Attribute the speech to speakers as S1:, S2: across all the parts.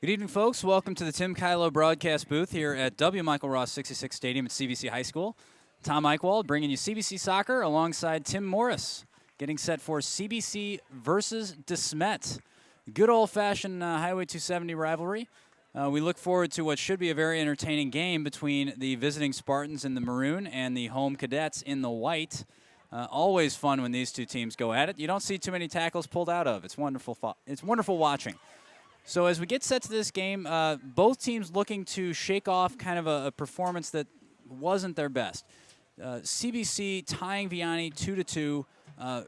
S1: Good evening, folks. Welcome to the Tim Kylo broadcast booth here at W. Michael Ross 66 Stadium at CBC High School. Tom Eichwald bringing you CBC Soccer alongside Tim Morris, getting set for CBC versus DeSmet. Good old-fashioned Highway 270 rivalry. We look forward to what should be a very entertaining game between the visiting Spartans in the maroon and the home Cadets in the white. Always fun when these two teams go at it. You don't see too many tackles pulled out of. It's wonderful. It's wonderful watching. So as we get set to this game, both teams looking to shake off kind of a performance that wasn't their best. CBC tying Vianney 2-2,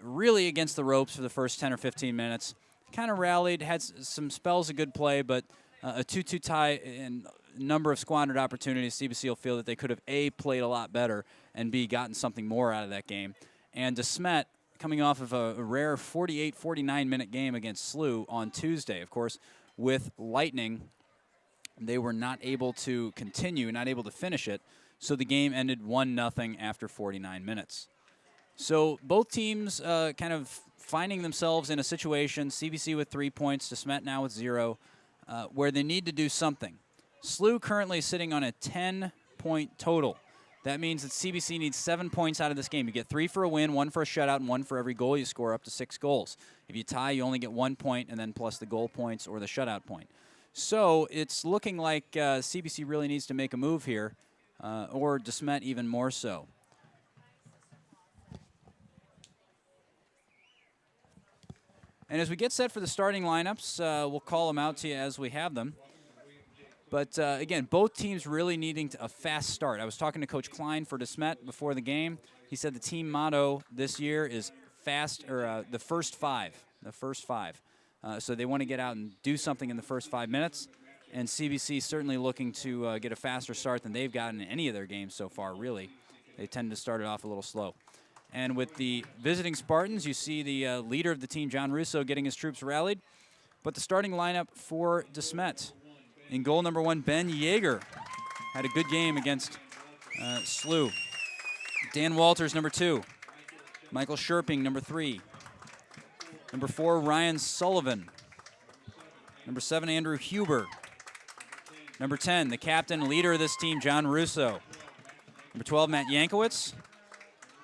S1: really against the ropes for the first 10 or 15 minutes. Kind of rallied, had some spells of good play, but a 2-2 tie and a number of squandered opportunities. CBC will feel that they could have, A, played a lot better, and B, gotten something more out of that game. And DeSmet, coming off of a rare 48, 49-minute game against SLU on Tuesday, of course, with Lightning, they were not able to continue, not able to finish it, so the game ended 1-0 after 49 minutes. So both teams kind of finding themselves in a situation, CBC with 3 points, DeSmet now with 0, where they need to do something. SLU currently sitting on a 10-point total. That means that CBC needs 7 points out of this game. You get 3 for a win, 1 for a shutout, and 1 for every goal you score, up to 6 goals. If you tie, you only get 1 point, and then plus the goal points or the shutout point. So it's looking like CBC really needs to make a move here, or DeSmet even more so. And as we get set for the starting lineups, we'll call them out to you as we have them. But, again, both teams really needing a fast start. I was talking to Coach Klein for DeSmet before the game. He said the team motto this year is fast, or the first five. So they want to get out and do something in the first 5 minutes. And CBC certainly looking to get a faster start than they've gotten in any of their games so far, really. They tend to start it off a little slow. And with the visiting Spartans, you see the leader of the team, John Russo, getting his troops rallied. But the starting lineup for DeSmet. In goal number 1, Ben Yeager had a good game against SLU. Dan Walters, number 2. Michael Sherping, number 3. Number 4, Ryan Sullivan. Number 7, Andrew Huber. Number 10, the captain, leader of this team, John Russo. Number 12, Matt Yankowitz.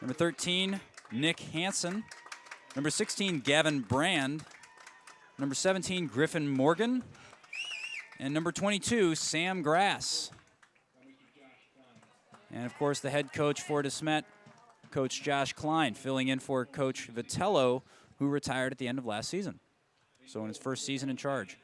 S1: Number 13, Nick Hansen. Number 16, Gavin Brand. Number 17, Griffin Morgan. And number 22, Sam Grass. And, of course, the head coach for DeSmet, Coach Josh Klein, filling in for Coach Vitello, who retired at the end of last season. So in his first season in charge.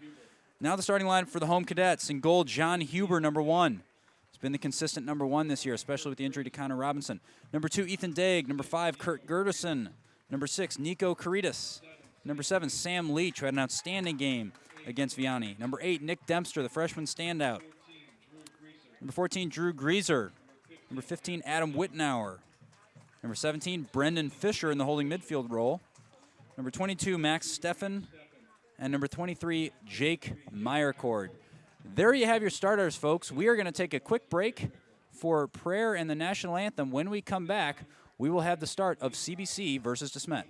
S1: Now the starting line for the home Cadets. In goal, John Huber, number 1. He's been the consistent number 1 this year, especially with the injury to Connor Robinson. Number 2, Ethan Daig. Number 5, Kurt Gerderson. Number 6, Nico Caritas. Number 7, Sam Leach, who had an outstanding game against Vianney. Number 8, Nick Dempster, the freshman standout. Number 14, Drew Greaser. Number 15, Adam Wittenauer. Number 17, Brendan Fisher in the holding midfield role. Number 22, Max Steffen. And number 23, Jake Meyercord. There you have your starters, folks. We are going to take a quick break for prayer and the national anthem. When we come back, we will have the start of CBC versus DeSmet.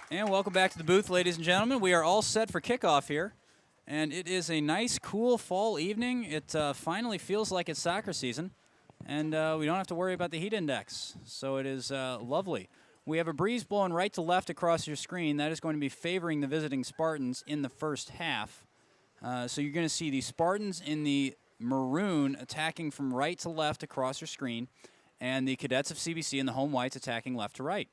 S1: And welcome back to the booth, ladies and gentlemen. We are all set for kickoff here. And it is a nice, cool fall evening. It finally feels like it's soccer season. And we don't have to worry about the heat index. So it is lovely. We have a breeze blowing right to left across your screen. That is going to be favoring the visiting Spartans in the first half. So you're going to see the Spartans in the maroon attacking from right to left across your screen, and the cadets of CBC and the home whites attacking left to right.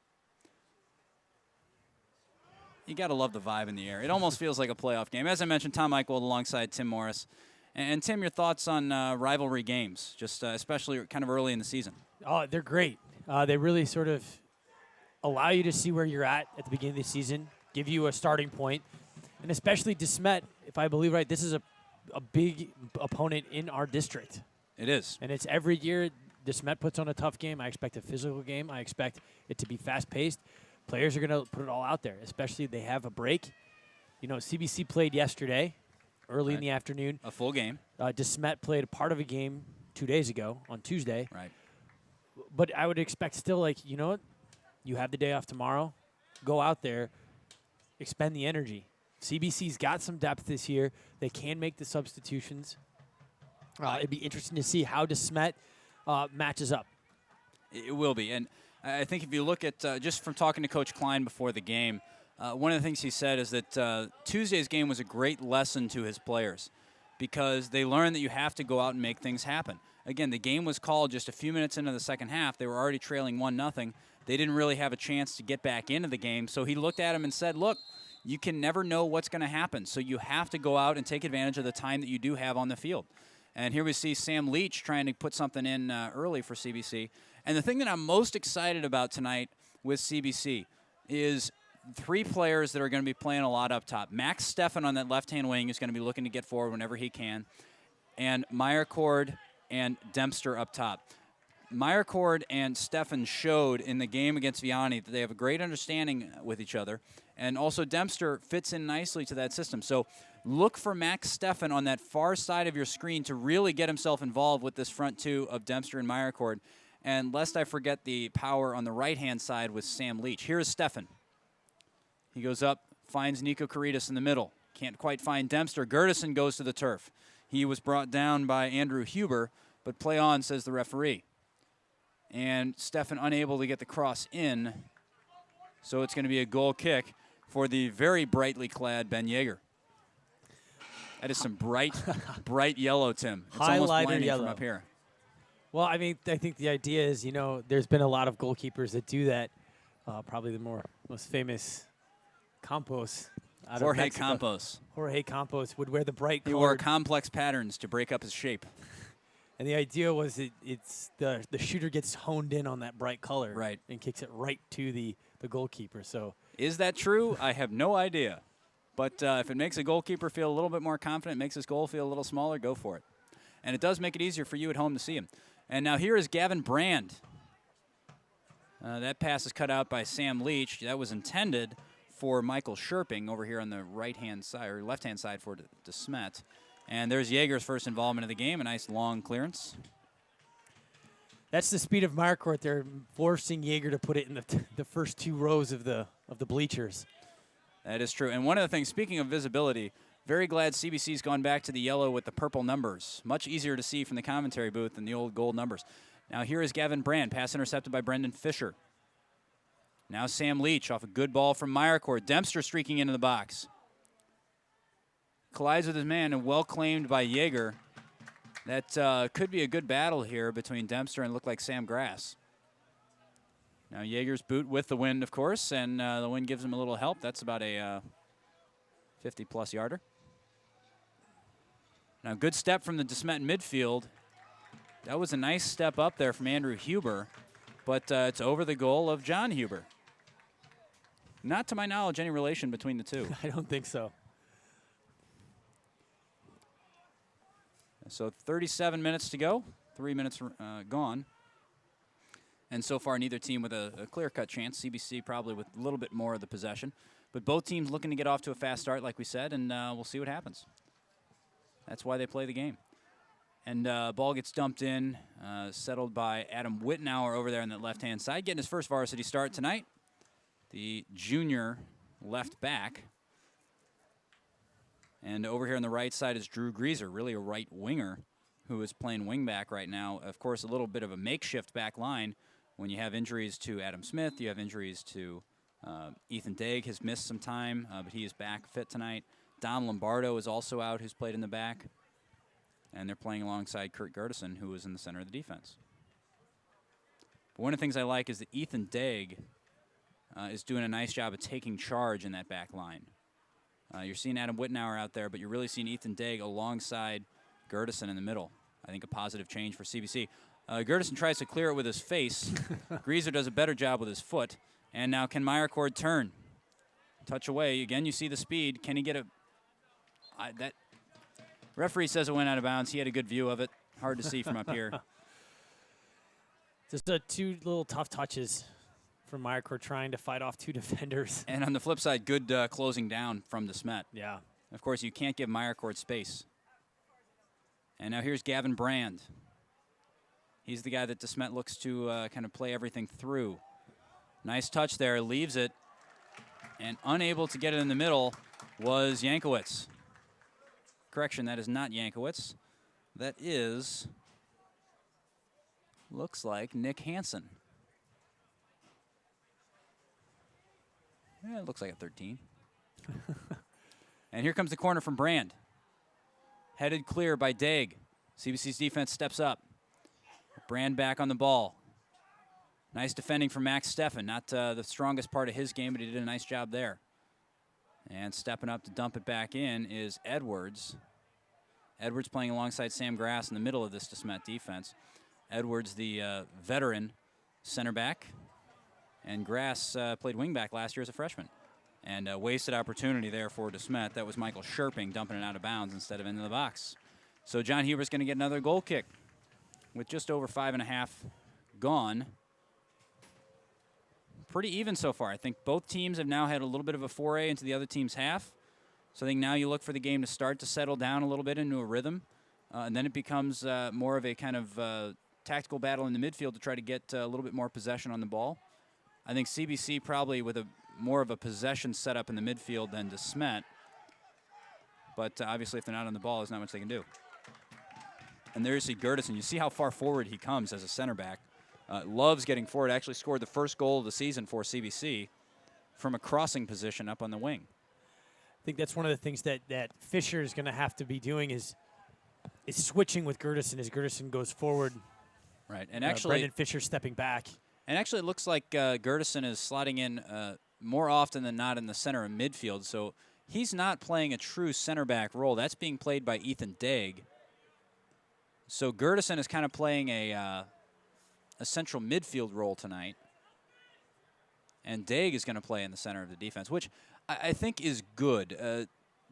S1: You got to love the vibe in the air. It almost feels like a playoff game. As I mentioned, Tom Eichwald alongside Tim Morris. And Tim, your thoughts on rivalry games, just especially kind of early in the season?
S2: Oh, they're great. They really sort of allow you to see where you're at the beginning of the season, give you a starting point, and especially DeSmet, if I believe right, this is a big opponent in our district.
S1: It is.
S2: And it's every year DeSmet puts on a tough game. I expect a physical game. I expect it to be fast-paced. Players are going to put it all out there, especially if they have a break. You know, CBC played yesterday, early in the afternoon.
S1: A full game.
S2: DeSmet played a part of a game 2 days ago on Tuesday.
S1: Right.
S2: But I would expect still, like, you know what? You have the day off tomorrow. Go out there. Expend the energy. CBC's got some depth this year. They can make the substitutions. It'd be interesting to see how DeSmet matches up.
S1: It will be. And I think if you look at, just from talking to Coach Klein before the game, one of the things he said is that Tuesday's game was a great lesson to his players because they learned that you have to go out and make things happen. Again, the game was called just a few minutes into the second half. They were already trailing 1-0. They didn't really have a chance to get back into the game. So he looked at him and said, look, you can never know what's going to happen. So you have to go out and take advantage of the time that you do have on the field. And here we see Sam Leach trying to put something in early for CBC. And the thing that I'm most excited about tonight with CBC is 3 players that are going to be playing a lot up top. Max Steffen on that left-hand wing is going to be looking to get forward whenever he can. And Meyercord and Dempster up top. Meyercord and Steffen showed in the game against Vianney that they have a great understanding with each other. And also Dempster fits in nicely to that system. So look for Max Steffen on that far side of your screen to really get himself involved with this front two of Dempster and Meyercord. And lest I forget the power on the right-hand side with Sam Leach. Here is Steffen. He goes up, finds Nico Caritas in the middle. Can't quite find Dempster. Gertison goes to the turf. He was brought down by Andrew Huber, but play on, says the referee. And Steffen unable to get the cross in. So it's going to be a goal kick for the very brightly clad Ben Yeager. That is some bright, bright yellow, Tim. It's almost blinding yellow from up here.
S2: Well, I mean, I think the idea is, you know, there's been a lot of goalkeepers that do that. Probably the most famous Campos out of Mexico.
S1: Campos.
S2: Jorge Campos would wear the bright color.
S1: He wore complex patterns to break up his shape.
S2: And the idea was it's the shooter gets honed in on that bright color.
S1: Right.
S2: And kicks it right to the goalkeeper. So
S1: is that true? I have no idea. But if it makes a goalkeeper feel a little bit more confident, makes his goal feel a little smaller, go for it. And it does make it easier for you at home to see him. And now here is Gavin Brand. That pass is cut out by Sam Leach. That was intended for Michael Scherping over here on the right-hand side, or left-hand side for DeSmet. And there's Yeager's first involvement in the game, a nice long clearance.
S2: That's the speed of Meyercord. They're forcing Yeager to put it in the first 2 rows of the bleachers.
S1: That is true. And one of the things, speaking of visibility, very glad CBC's gone back to the yellow with the purple numbers. Much easier to see from the commentary booth than the old gold numbers. Now here is Gavin Brand, pass intercepted by Brendan Fisher. Now Sam Leach off a good ball from Meyercord. Dempster streaking into the box. Collides with his man and well claimed by Yeager. That could be a good battle here between Dempster and look like Sam Grass. Now Yeager's boot with the wind, of course, and the wind gives him a little help. That's about a 50-plus yarder. Now good step from the DeSmet midfield. That was a nice step up there from Andrew Huber, but it's over the goal of John Huber. Not to my knowledge any relation between the two.
S2: I don't think so.
S1: So 37 minutes to go, 3 minutes gone. And so far, neither team with a clear-cut chance. CBC probably with a little bit more of the possession. But both teams looking to get off to a fast start, like we said, and we'll see what happens. That's why they play the game. And ball gets dumped in, settled by Adam Wittenauer over there on the left-hand side, getting his first varsity start tonight. The junior left back. And over here on the right side is Drew Greaser, really a right winger who is playing wing back right now. Of course, a little bit of a makeshift back line. When you have injuries to Adam Smith, you have injuries to Ethan Daig has missed some time, but he is back fit tonight. Don Lombardo is also out, who's played in the back. And they're playing alongside Kurt Gertison, who is in the center of the defense. But one of the things I like is that Ethan Daig is doing a nice job of taking charge in that back line. You're seeing Adam Wittenauer out there, but you're really seeing Ethan Daig alongside Gertison in the middle. I think a positive change for CBC. Gertison tries to clear it with his face. Greaser does a better job with his foot. And now can Meyercord turn? Touch away. Again, you see the speed. Can he get a... that referee says it went out of bounds. He had a good view of it. Hard to see from up here.
S2: Just two little tough touches from Meyercord trying to fight off two defenders.
S1: And on the flip side, good closing down from DeSmet.
S2: Yeah.
S1: Of course, you can't give Meyercord space. And now here's Gavin Brand. He's the guy that DeSmet looks to kind of play everything through. Nice touch there, leaves it. And unable to get it in the middle was Yankowitz. Correction, that is not Yankowitz. That is, looks like Nick Hansen. Yeah, it looks like a 13. And here comes the corner from Brand. Headed clear by Daig. CBC's defense steps up. Brand back on the ball. Nice defending from Max Steffen. Not the strongest part of his game, but he did a nice job there. And stepping up to dump it back in is Edwards. Edwards playing alongside Sam Grass in the middle of this DeSmet defense. Edwards, the veteran center back. And Grass played wingback last year as a freshman. And a wasted opportunity there for DeSmet. That was Michael Scherping dumping it out of bounds instead of into the box. So John Huber's going to get another goal kick with just over 5.5 gone. Pretty even so far. I think both teams have now had a little bit of a foray into the other team's half. So I think now you look for the game to start to settle down a little bit into a rhythm. And then it becomes more of a kind of tactical battle in the midfield to try to get a little bit more possession on the ball. I think CBC probably with a more of a possession setup in the midfield than DeSmet. But obviously if they're not on the ball, there's not much they can do. And there you see Gertison. You see how far forward he comes as a center back. Loves getting forward. Actually scored the first goal of the season for CBC from a crossing position up on the wing.
S2: I think that's one of the things that Fisher is going to have to be doing is switching with Gertison as Gertison goes forward.
S1: Right, and actually
S2: Brendan Fisher stepping back.
S1: And actually it looks like Gertison is slotting in more often than not in the center of midfield. So he's not playing a true center back role. That's being played by Ethan Daig. So Gertison is kind of playing a central midfield role tonight. And Daig is going to play in the center of the defense, which I think is good.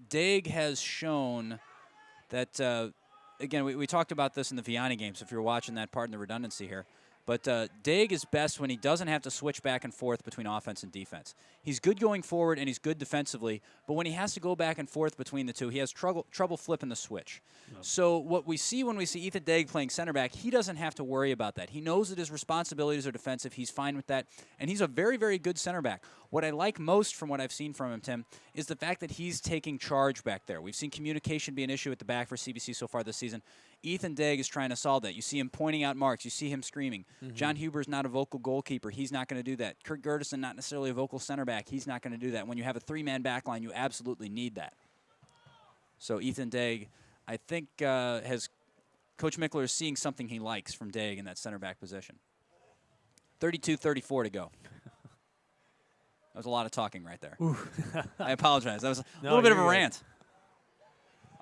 S1: Daig has shown that, again, we talked about this in the Vianney games, if you're watching that part in the redundancy here. But Daig is best when he doesn't have to switch back and forth between offense and defense. He's good going forward and he's good defensively, but when he has to go back and forth between the two, he has trouble flipping the switch. Yep. So what we see when we see Ethan Daig playing center back, he doesn't have to worry about that. He knows that his responsibilities are defensive. He's fine with that, and he's a very, very good center back. What I like most from what I've seen from him, Tim, is the fact that he's taking charge back there. We've seen communication be an issue at the back for CBC so far this season. Ethan Daig is trying to solve that. You see him pointing out marks. You see him screaming. Mm-hmm. John Huber's not a vocal goalkeeper. He's not going to do that. Kurt Gertison, not necessarily a vocal center back. He's not going to do that. When you have a three-man back line, you absolutely need that. So Ethan Daig, I think, Coach Mickler is seeing something he likes from Daig in that center back position. 32-34 to go. That was a lot of talking right there. I apologize. That was a little bit of a rant.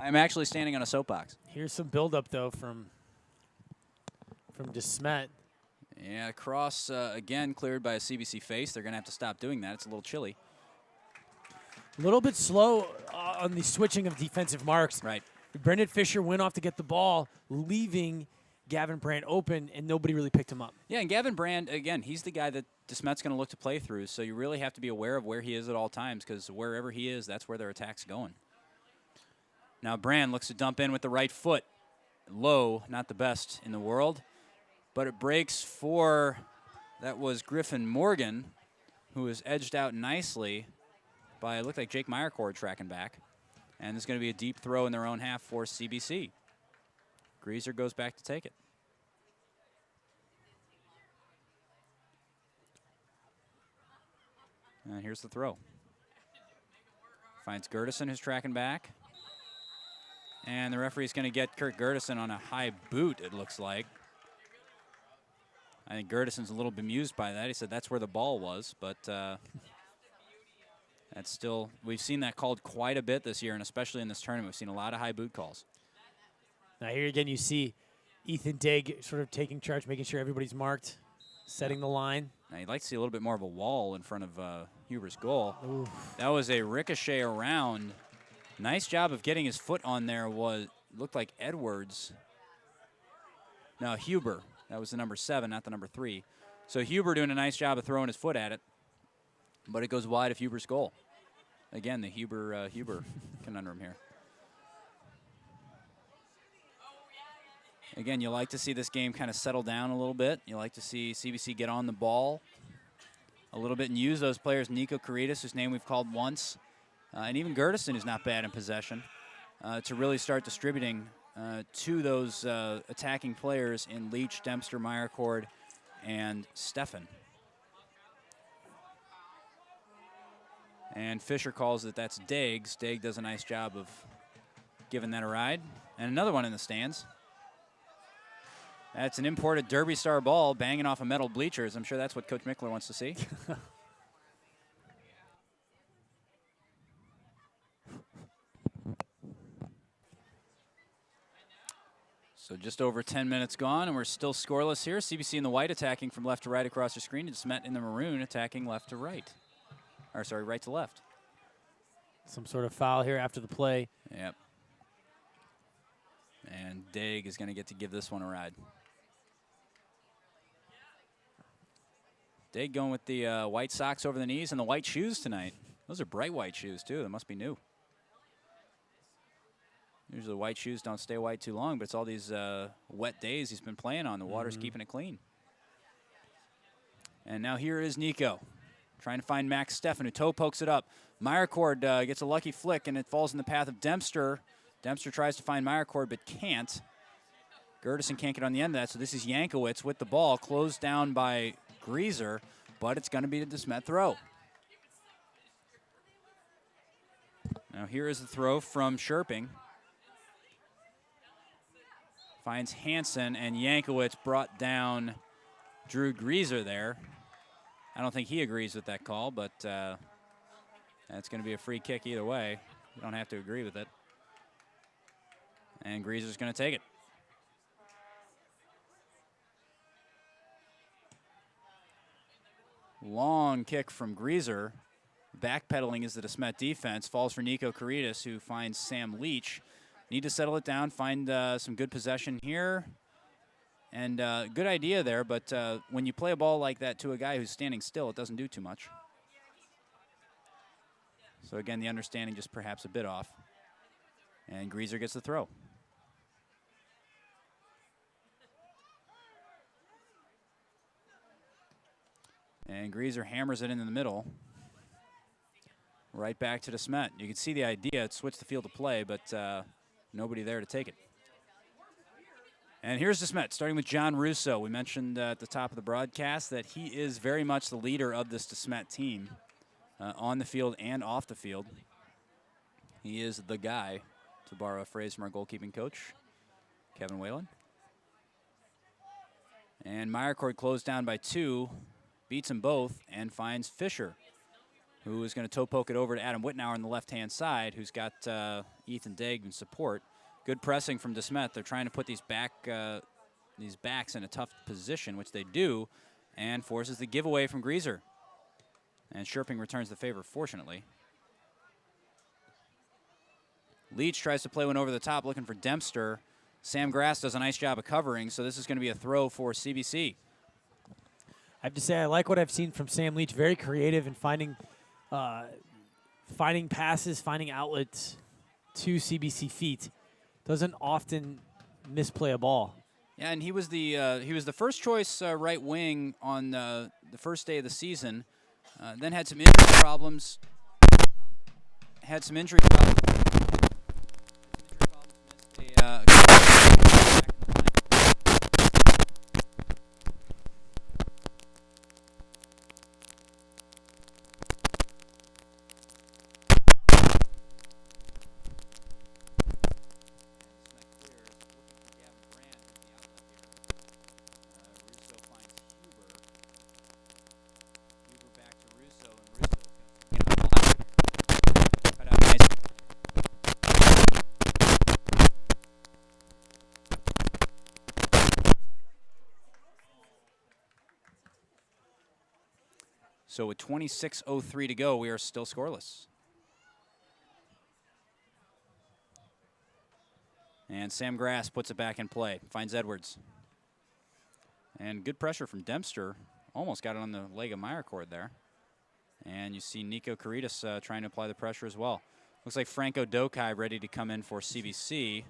S1: I'm actually standing on a soapbox.
S2: Here's some buildup, though, from DeSmet.
S1: Yeah, cross, again, cleared by a CBC face. They're going to have to stop doing that. It's a little chilly.
S2: A little bit slow on the switching of defensive marks.
S1: Right.
S2: Brendan Fisher went off to get the ball, leaving Gavin Brand open, and nobody really picked him up.
S1: Yeah, and Gavin Brand, again, he's the guy that DeSmet's going to look to play through, so you really have to be aware of where he is at all times, because wherever he is, that's where their attack's going. Now Brand looks to dump in with the right foot. Low, not the best in the world, but it breaks for, that was Griffin Morgan, who is edged out nicely by, it looked like Jake Meyercord tracking back. And there's going to be a deep throw in their own half for CBC. Greaser goes back to take it. And here's the throw. Finds Gertison, who's tracking back. And the referee's going to get Kurt Gertison on a high boot, it looks like. I think Gertison's a little bemused by that. He said that's where the ball was, but that's still, we've seen that called quite a bit this year, and especially in this tournament. We've seen a lot of high boot calls.
S2: Now here again you see Ethan Digg sort of taking charge, making sure everybody's marked, setting the line.
S1: Now you'd like to see a little bit more of a wall in front of Huber's goal.
S2: Oof.
S1: That was a ricochet around. Nice job of getting his foot on there. Looked like Edwards. No, Huber. That was the number 7, not the number 3. So Huber doing a nice job of throwing his foot at it, but it goes wide of Huber's goal. Again, the Huber conundrum here. Again, you like to see this game kind of settle down a little bit. You like to see CBC get on the ball a little bit and use those players. Nico Caritas, whose name we've called once, and even Gertison, who's not bad in possession, to really start distributing to those attacking players in Leach, Dempster, Meyercord, and Steffen. And Fisher calls it that's Diggs. Digg does a nice job of giving that a ride. And another one in the stands. That's an imported Derby Star ball banging off of metal bleachers. I'm sure that's what Coach Mickler wants to see. So just over 10 minutes gone, and we're still scoreless here. CBC in the white attacking from left to right across the screen. DeSmet in the maroon attacking left to right. Or, sorry, right to left.
S2: Some sort of foul here after the play.
S1: Yep. And Digg is going to get to give this one a ride. Digg going with the white socks over the knees and the white shoes tonight. Those are bright white shoes, too. They must be new. Usually white shoes don't stay white too long, but it's all these wet days he's been playing on. The water's keeping it clean. And now here is Nico trying to find Max Steffen, who toe pokes it up. Meyercord gets a lucky flick, and it falls in the path of Dempster. Dempster tries to find Meyercord, but can't. Gertison can't get on the end of that, so this is Yankowitz with the ball, closed down by Greaser, but it's going to be the DeSmet throw. Now here is the throw from Scherping. Finds Hansen, and Yankowitz brought down Drew Greaser there. I don't think he agrees with that call, but that's going to be a free kick either way. You don't have to agree with it. And Greaser's going to take it. Long kick from Greaser. Backpedaling is the DeSmet defense. Falls for Nico Caritas, who finds Sam Leach. Need to settle it down, find some good possession here. And good idea there, but when you play a ball like that to a guy who's standing still, it doesn't do too much. So again, the understanding just perhaps a bit off. And Greaser gets the throw. And Greaser hammers it into the middle. Right back to DeSmet. You can see the idea. It switched the field of play, but nobody there to take it. And here's DeSmet, starting with John Russo. We mentioned at the top of the broadcast that he is very much the leader of this DeSmet team on the field and off the field. He is the guy, to borrow a phrase from our goalkeeping coach, Kevin Whalen. And Meyercord closed down by 2, beats them both, and finds Fisher, who is going to toe poke it over to Adam Wittenauer on the left-hand side, who's got Ethan Digg in support. Good pressing from DeSmet. They're trying to put these backs in a tough position, which they do, and forces the giveaway from Greaser. And Scherping returns the favor, fortunately. Leach tries to play one over the top, looking for Dempster. Sam Grass does a nice job of covering, so this is going to be a throw for CBC.
S2: I have to say I like what I've seen from Sam Leach. Very creative in finding passes, finding outlets to CBC feet. Doesn't often misplay a ball.
S1: Yeah, and he was the first choice right wing on the first day of the season. Then had some injury problems. had some injury problems. Missed a, So with 26:03 to go, we are still scoreless. And Sam Grass puts it back in play, finds Edwards. And good pressure from Dempster. Almost got it on the leg of Meyercord there. And you see Nico Caritas trying to apply the pressure as well. Looks like Franco Dokai ready to come in for CBC.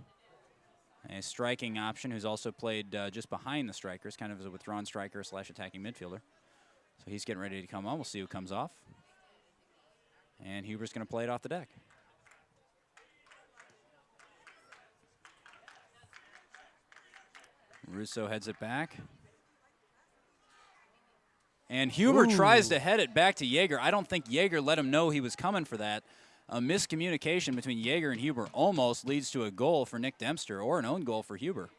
S1: A striking option who's also played just behind the strikers, kind of as a withdrawn striker / attacking midfielder. So he's getting ready to come on. We'll see who comes off. And Huber's going to play it off the deck. Russo heads it back. And Huber tries to head it back to Yeager. I don't think Yeager let him know he was coming for that. A miscommunication between Yeager and Huber almost leads to a goal for Nick Dempster or an own goal for Huber.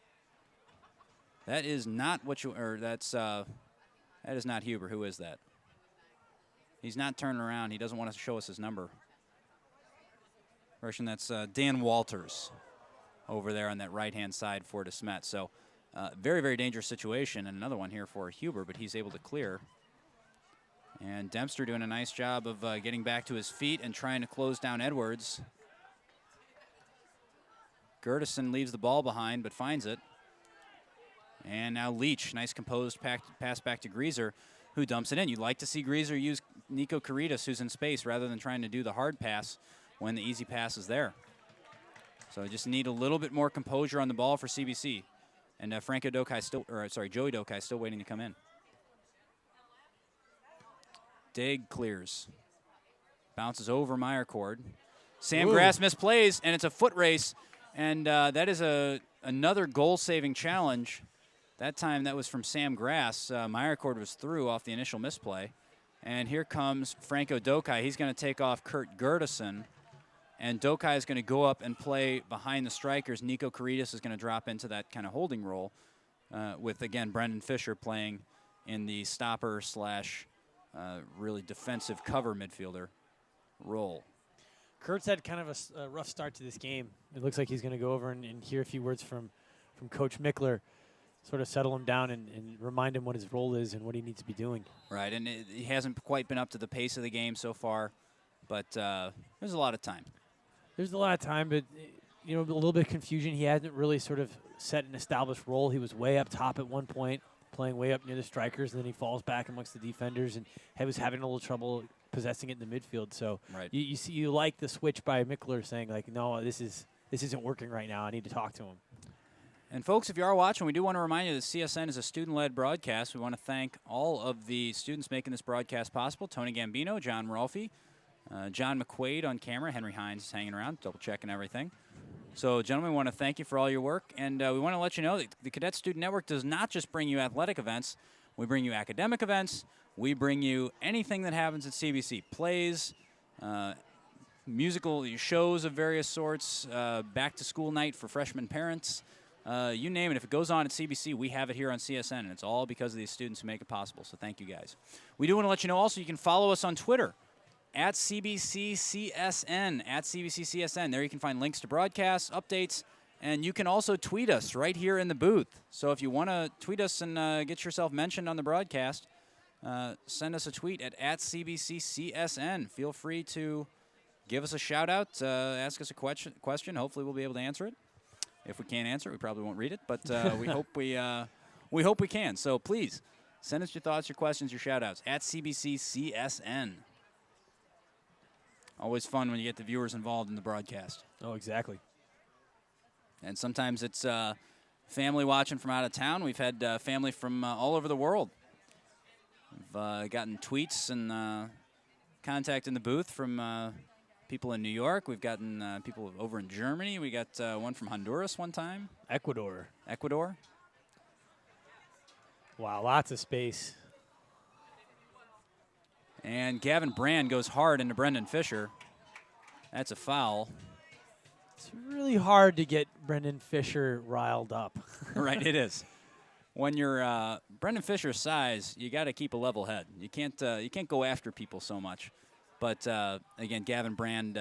S1: That is not what you, or that's, that is not Huber. Who is that? He's not turning around. He doesn't want to show us his number. Version, that's Dan Walters over there on that right-hand side for DeSmet. So very, very dangerous situation. And another one here for Huber, but he's able to clear. And Dempster doing a nice job of getting back to his feet and trying to close down Edwards. Gertison leaves the ball behind, but finds it. And now Leach, nice composed pass back to Greaser, who dumps it in. You'd like to see Greaser use Nico Caritas, who's in space, rather than trying to do the hard pass when the easy pass is there. So just need a little bit more composure on the ball for CBC. And Franco Dokai still, or sorry, Joey Dokai still waiting to come in. Dig clears. Bounces over Meyercord. Sam Grass misplays, and it's a foot race. And that is another goal-saving challenge. That time that was from Sam Grass. Meyercord was through off the initial misplay. And here comes Franco Dokai. He's going to take off Kurt Gertison. And Dokai is going to go up and play behind the strikers. Nico Caritas is going to drop into that kind of holding role with, again, Brendan Fisher playing in the stopper / really defensive cover midfielder role.
S2: Kurt's had kind of a rough start to this game. It looks like he's going to go over and hear a few words from Coach Mickler, sort of settle him down and remind him what his role is and what he needs to be doing.
S1: Right, and he hasn't quite been up to the pace of the game so far, but there's a lot of time.
S2: There's a lot of time, but you know, a little bit of confusion. He hasn't really sort of set an established role. He was way up top at one point, playing way up near the strikers, and then he falls back amongst the defenders, and he was having a little trouble possessing it in the midfield. So
S1: right.
S2: you like the switch by Mickler saying, like, no, this isn't working right now. I need to talk to him.
S1: And folks, if you are watching, we do want to remind you that CSN is a student-led broadcast. We want to thank all of the students making this broadcast possible: Tony Gambino, John Rolfe, John McQuaid on camera, Henry Hines is hanging around, double-checking everything. So, gentlemen, we want to thank you for all your work, and we want to let you know that the Cadet Student Network does not just bring you athletic events. We bring you academic events. We bring you anything that happens at CBC, plays, musical shows of various sorts, back-to-school night for freshman parents. You name it. If it goes on at CBC, we have it here on CSN, and it's all because of these students who make it possible. So thank you, guys. We do want to let you know also you can follow us on Twitter at CBCCSN, at CBCCSN. There you can find links to broadcasts, updates, and you can also tweet us right here in the booth. So if you want to tweet us and get yourself mentioned on the broadcast, send us a tweet at CBCCSN. Feel free to give us a shout-out, ask us a question. Hopefully we'll be able to answer it. If we can't answer it, we probably won't read it, but we hope we can. So please send us your thoughts, your questions, your shout-outs at CBCCSN. Always fun when you get the viewers involved in the broadcast.
S2: Oh, exactly.
S1: And sometimes it's family watching from out of town. We've had family from all over the world. We've gotten tweets and contact in the booth from people in New York. We've gotten people over in Germany. We got one from Honduras one time.
S2: Ecuador. Wow, lots of space.
S1: And Gavin Brand goes hard into Brendan Fisher. That's a foul.
S2: It's really hard to get Brendan Fisher riled up.
S1: Right, it is. When you're Brendan Fisher's size, you got to keep a level head. You can't go after people so much. But again, Gavin Brand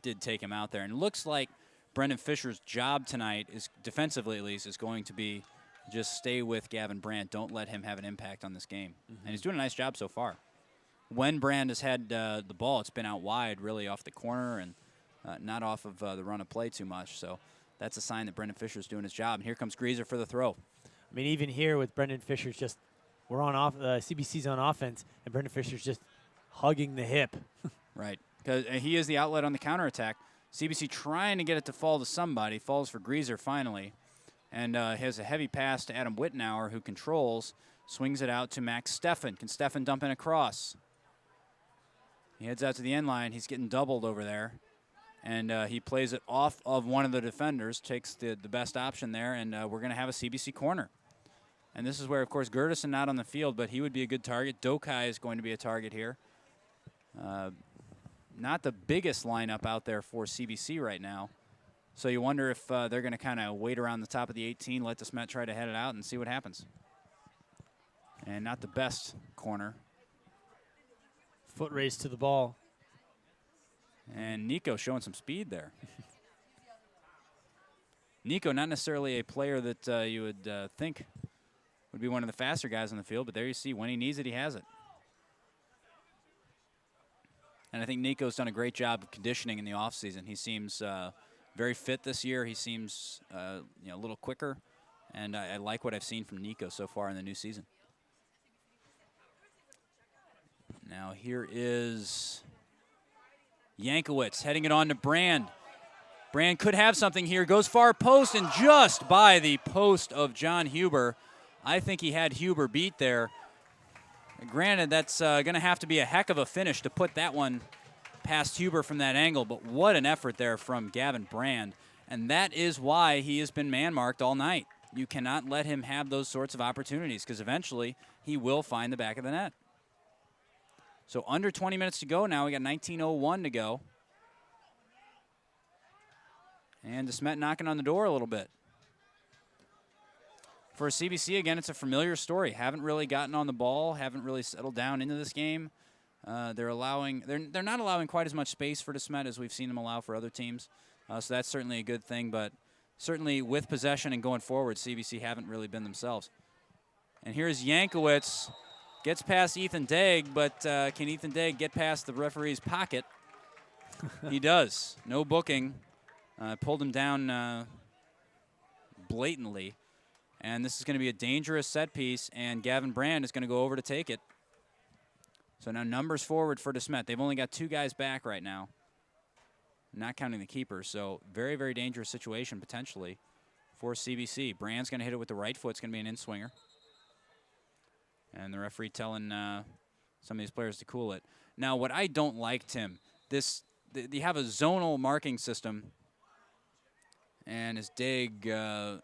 S1: did take him out there, and it looks like Brendan Fisher's job tonight is defensively at least is going to be just stay with Gavin Brand. Don't let him have an impact on this game, and he's doing a nice job so far. When Brand has had the ball, it's been out wide, really off the corner, and not off of the run of play too much. So that's a sign that Brendan Fisher's doing his job. And here comes Greaser for the throw.
S2: I mean, even here with Brendan Fisher's we're on off. CBC's on offense, and Brendan Fisher's just hugging the hip.
S1: Right, because he is the outlet on the counterattack. CBC trying to get it to fall to somebody. Falls for Greaser finally, and has a heavy pass to Adam Wittenauer, who controls, swings it out to Max Steffen. Can Steffen dump in a cross? He heads out to the end line. He's getting doubled over there. And he plays it off of one of the defenders, takes the best option there, and we're going to have a CBC corner. And this is where, of course, Gertison not on the field, but he would be a good target. Dokai is going to be a target here. Not the biggest lineup out there for CBC right now. So you wonder if they're going to kind of wait around the top of the 18, let DeSmet try to head it out and see what happens. And not the best corner.
S2: Foot race to the ball.
S1: And Nico showing some speed there. Nico, not necessarily a player that you would think would be one of the faster guys on the field, but there you see, when he needs it, he has it. And I think Nico's done a great job of conditioning in the offseason. He seems very fit this year. He seems a little quicker, and I like what I've seen from Nico so far in the new season. Now here is Yankowitz heading it on to Brand. Brand could have something here. Goes far post and just by the post of John Huber. I think he had Huber beat there. Granted, that's going to have to be a heck of a finish to put that one past Huber from that angle, but what an effort there from Gavin Brand. And that is why he has been man-marked all night. You cannot let him have those sorts of opportunities because eventually he will find the back of the net. So under 20 minutes to go now. We got 19:01 to go. And DeSmet knocking on the door a little bit. For CBC, again, it's a familiar story. Haven't really gotten on the ball, haven't really settled down into this game. They're not allowing quite as much space for DeSmet as we've seen them allow for other teams. So that's certainly a good thing, but certainly with possession and going forward, CBC haven't really been themselves. And here's Yankowitz. Gets past Ethan Degg, but can Ethan Degg get past the referee's pocket? He does. No booking. Pulled him down blatantly. And this is going to be a dangerous set piece, and Gavin Brand is going to go over to take it. So now numbers forward for DeSmet. They've only got 2 guys back right now, not counting the keeper. So very, very dangerous situation potentially for CBC. Brand's going to hit it with the right foot. It's going to be an in-swinger. And the referee telling some of these players to cool it. Now, what I don't like, Tim, you have a zonal marking system, and as Degg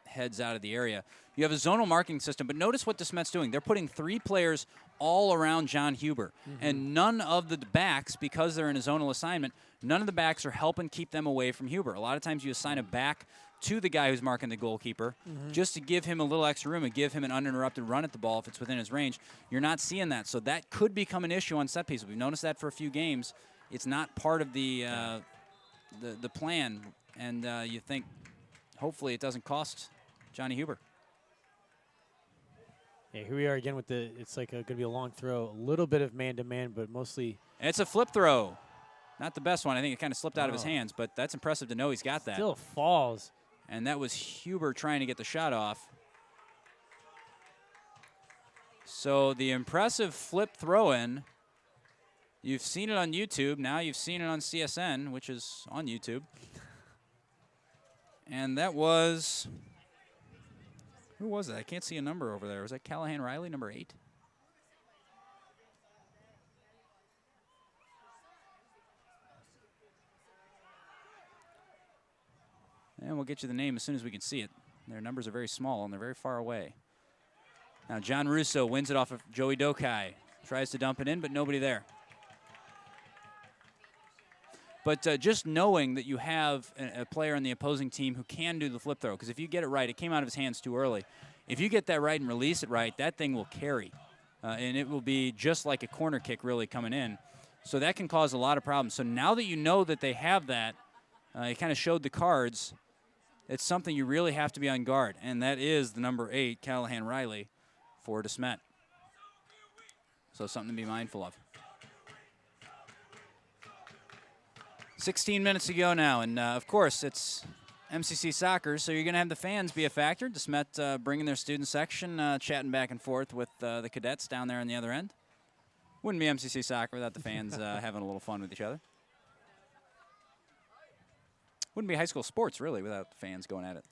S1: heads out of the area, you have a zonal marking system, but notice what DeSmet's doing. They're putting 3 players all around John Huber, and none of the backs, because they're in a zonal assignment, none of the backs are helping keep them away from Huber. A lot of times you assign a back to the guy who's marking the goalkeeper just to give him a little extra room and give him an uninterrupted run at the ball if it's within his range. You're not seeing that, so that could become an issue on set pieces. We've noticed that for a few games. It's not part of the plan, and you think hopefully it doesn't cost Johnny Huber.
S2: Yeah, here we are again with it's like going to be a long throw. A little bit of man-to-man, but mostly.
S1: It's a flip throw. Not the best one. I think it kind of slipped out of his hands, but that's impressive to know he's got that.
S2: Still falls.
S1: And that was Huber trying to get the shot off. So the impressive flip throw-in, you've seen it on YouTube. Now you've seen it on CSN, which is on YouTube. And that was, who was that? I can't see a number over there. Was that Callahan Riley, number 8? And we'll get you the name as soon as we can see it. Their numbers are very small, and they're very far away. Now, John Russo wins it off of Joey Dokai. Tries to dump it in, but nobody there. But just knowing that you have a player on the opposing team who can do the flip throw, because if you get it right, it came out of his hands too early. If you get that right and release it right, that thing will carry. And it will be just like a corner kick really coming in. So that can cause a lot of problems. So now that you know that they have that, it kind of showed the cards. It's something you really have to be on guard, and that is the number 8, Callahan Riley, for DeSmet. So something to be mindful of. 16 minutes to go now, and of course it's MCC soccer, so you're going to have the fans be a factor. DeSmet bringing their student section, chatting back and forth with the cadets down there on the other end. Wouldn't be MCC soccer without the fans having a little fun with each other. Wouldn't be high school sports, really, without the fans going at it.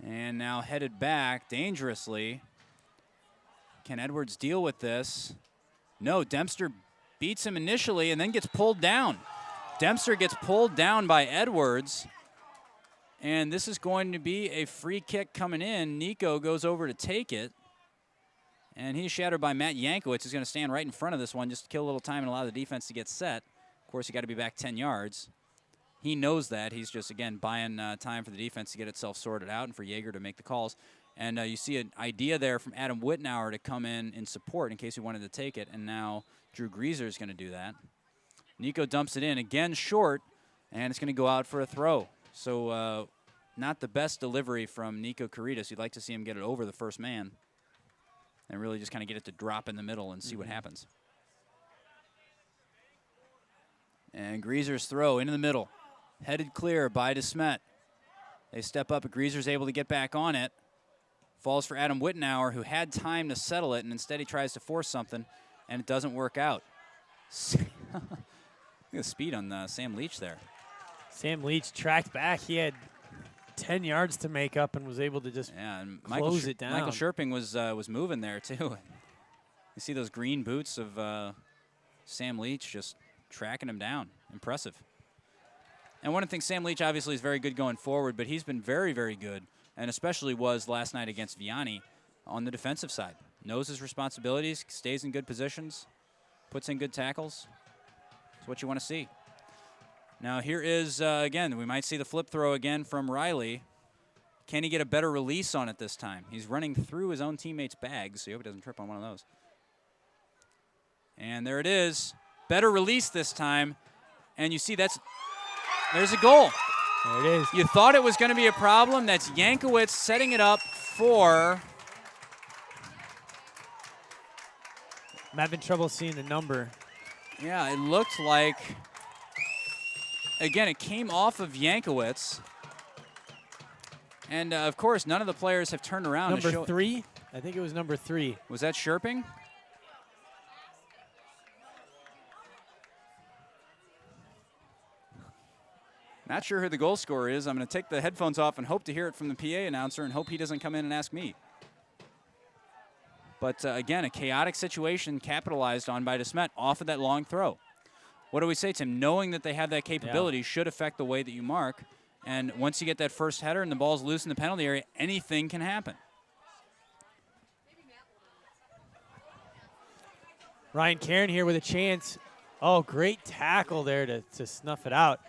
S1: And now headed back dangerously. Can Edwards deal with this? No, Dempster beats him initially and then gets pulled down. Dempster gets pulled down by Edwards. And this is going to be a free kick coming in. Nico goes over to take it. And he's shattered by Matt Yankowicz, who's going to stand right in front of this one just to kill a little time and allow the defense to get set. Of course, you got to be back 10 yards. He knows that. He's just, again, buying time for the defense to get itself sorted out and for Yeager to make the calls. And you see an idea there from Adam Wittenauer to come in support in case he wanted to take it. And now Drew Grieser is going to do that. Nico dumps it in, again short, and it's going to go out for a throw. So not the best delivery from Nico Caritas. You'd like to see him get it over the first man and really just kind of get it to drop in the middle and see what happens. And Grieser's throw into the middle. Headed clear by DeSmet. They step up, but Grieser's able to get back on it. Falls for Adam Wittenauer, who had time to settle it, and instead he tries to force something, and it doesn't work out. Look at the speed on Sam Leach there.
S2: Sam Leach tracked back. He had 10 yards to make up and was able to just close it down.
S1: Michael Scherping was moving there, too. You see those green boots of Sam Leach just tracking him down. Impressive. And one of the things, Sam Leach obviously is very good going forward, but he's been very, very good, and especially was last night against Vianney on the defensive side. Knows his responsibilities, stays in good positions, puts in good tackles. That's what you want to see. Now here is, again, we might see the flip throw again from Riley. Can he get a better release on it this time? He's running through his own teammates' bags, so you hope he doesn't trip on one of those. And there it is. Better release this time. And you see there's a goal.
S2: There it is.
S1: You thought it was going to be a problem. That's Yankowicz setting it up for...
S2: I'm having trouble seeing the number.
S1: Yeah, it looked like... Again, it came off of Yankowicz. And, of course, none of the players have turned around.
S2: Number 3? I think it was number 3.
S1: Was that Scherping? Not sure who the goal scorer is. I'm going to take the headphones off and hope to hear it from the PA announcer and hope he doesn't come in and ask me. But, again, a chaotic situation capitalized on by DeSmet off of that long throw. What do we say, Tim? Knowing that they have that capability should affect the way that you mark. And once you get that first header and the ball's loose in the penalty area, anything can happen.
S2: Ryan Caron here with a chance. Oh, great tackle there to snuff it out.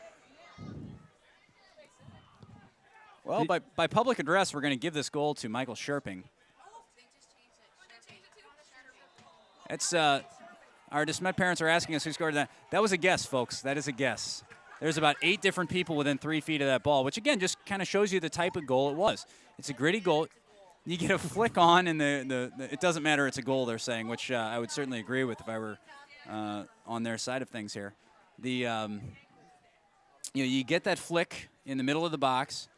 S1: Well, by public address, we're going to give this goal to Michael Scherping. It's our DeSmet parents are asking us who scored that. That was a guess, folks. That is a guess. There's about 8 different people within 3 feet of that ball, which, again, just kind of shows you the type of goal it was. It's a gritty goal. You get a flick on, and it doesn't matter. It's a goal, they're saying, which I would certainly agree with if I were on their side of things here. You get that flick in the middle of the box.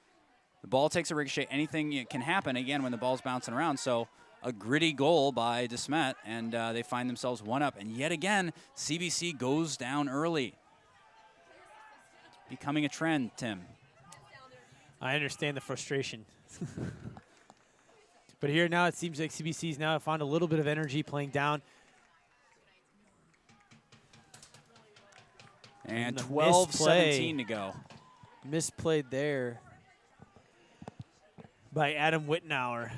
S1: The ball takes a ricochet. Anything can happen, again, when the ball's bouncing around. So a gritty goal by DeSmet, and they find themselves one up. And yet again, CBC goes down early. Becoming a trend, Tim.
S2: I understand the frustration. But here now it seems like CBC's now found a little bit of energy playing down.
S1: And
S2: the
S1: 12-17 to go.
S2: Misplayed there by Adam Wittenauer.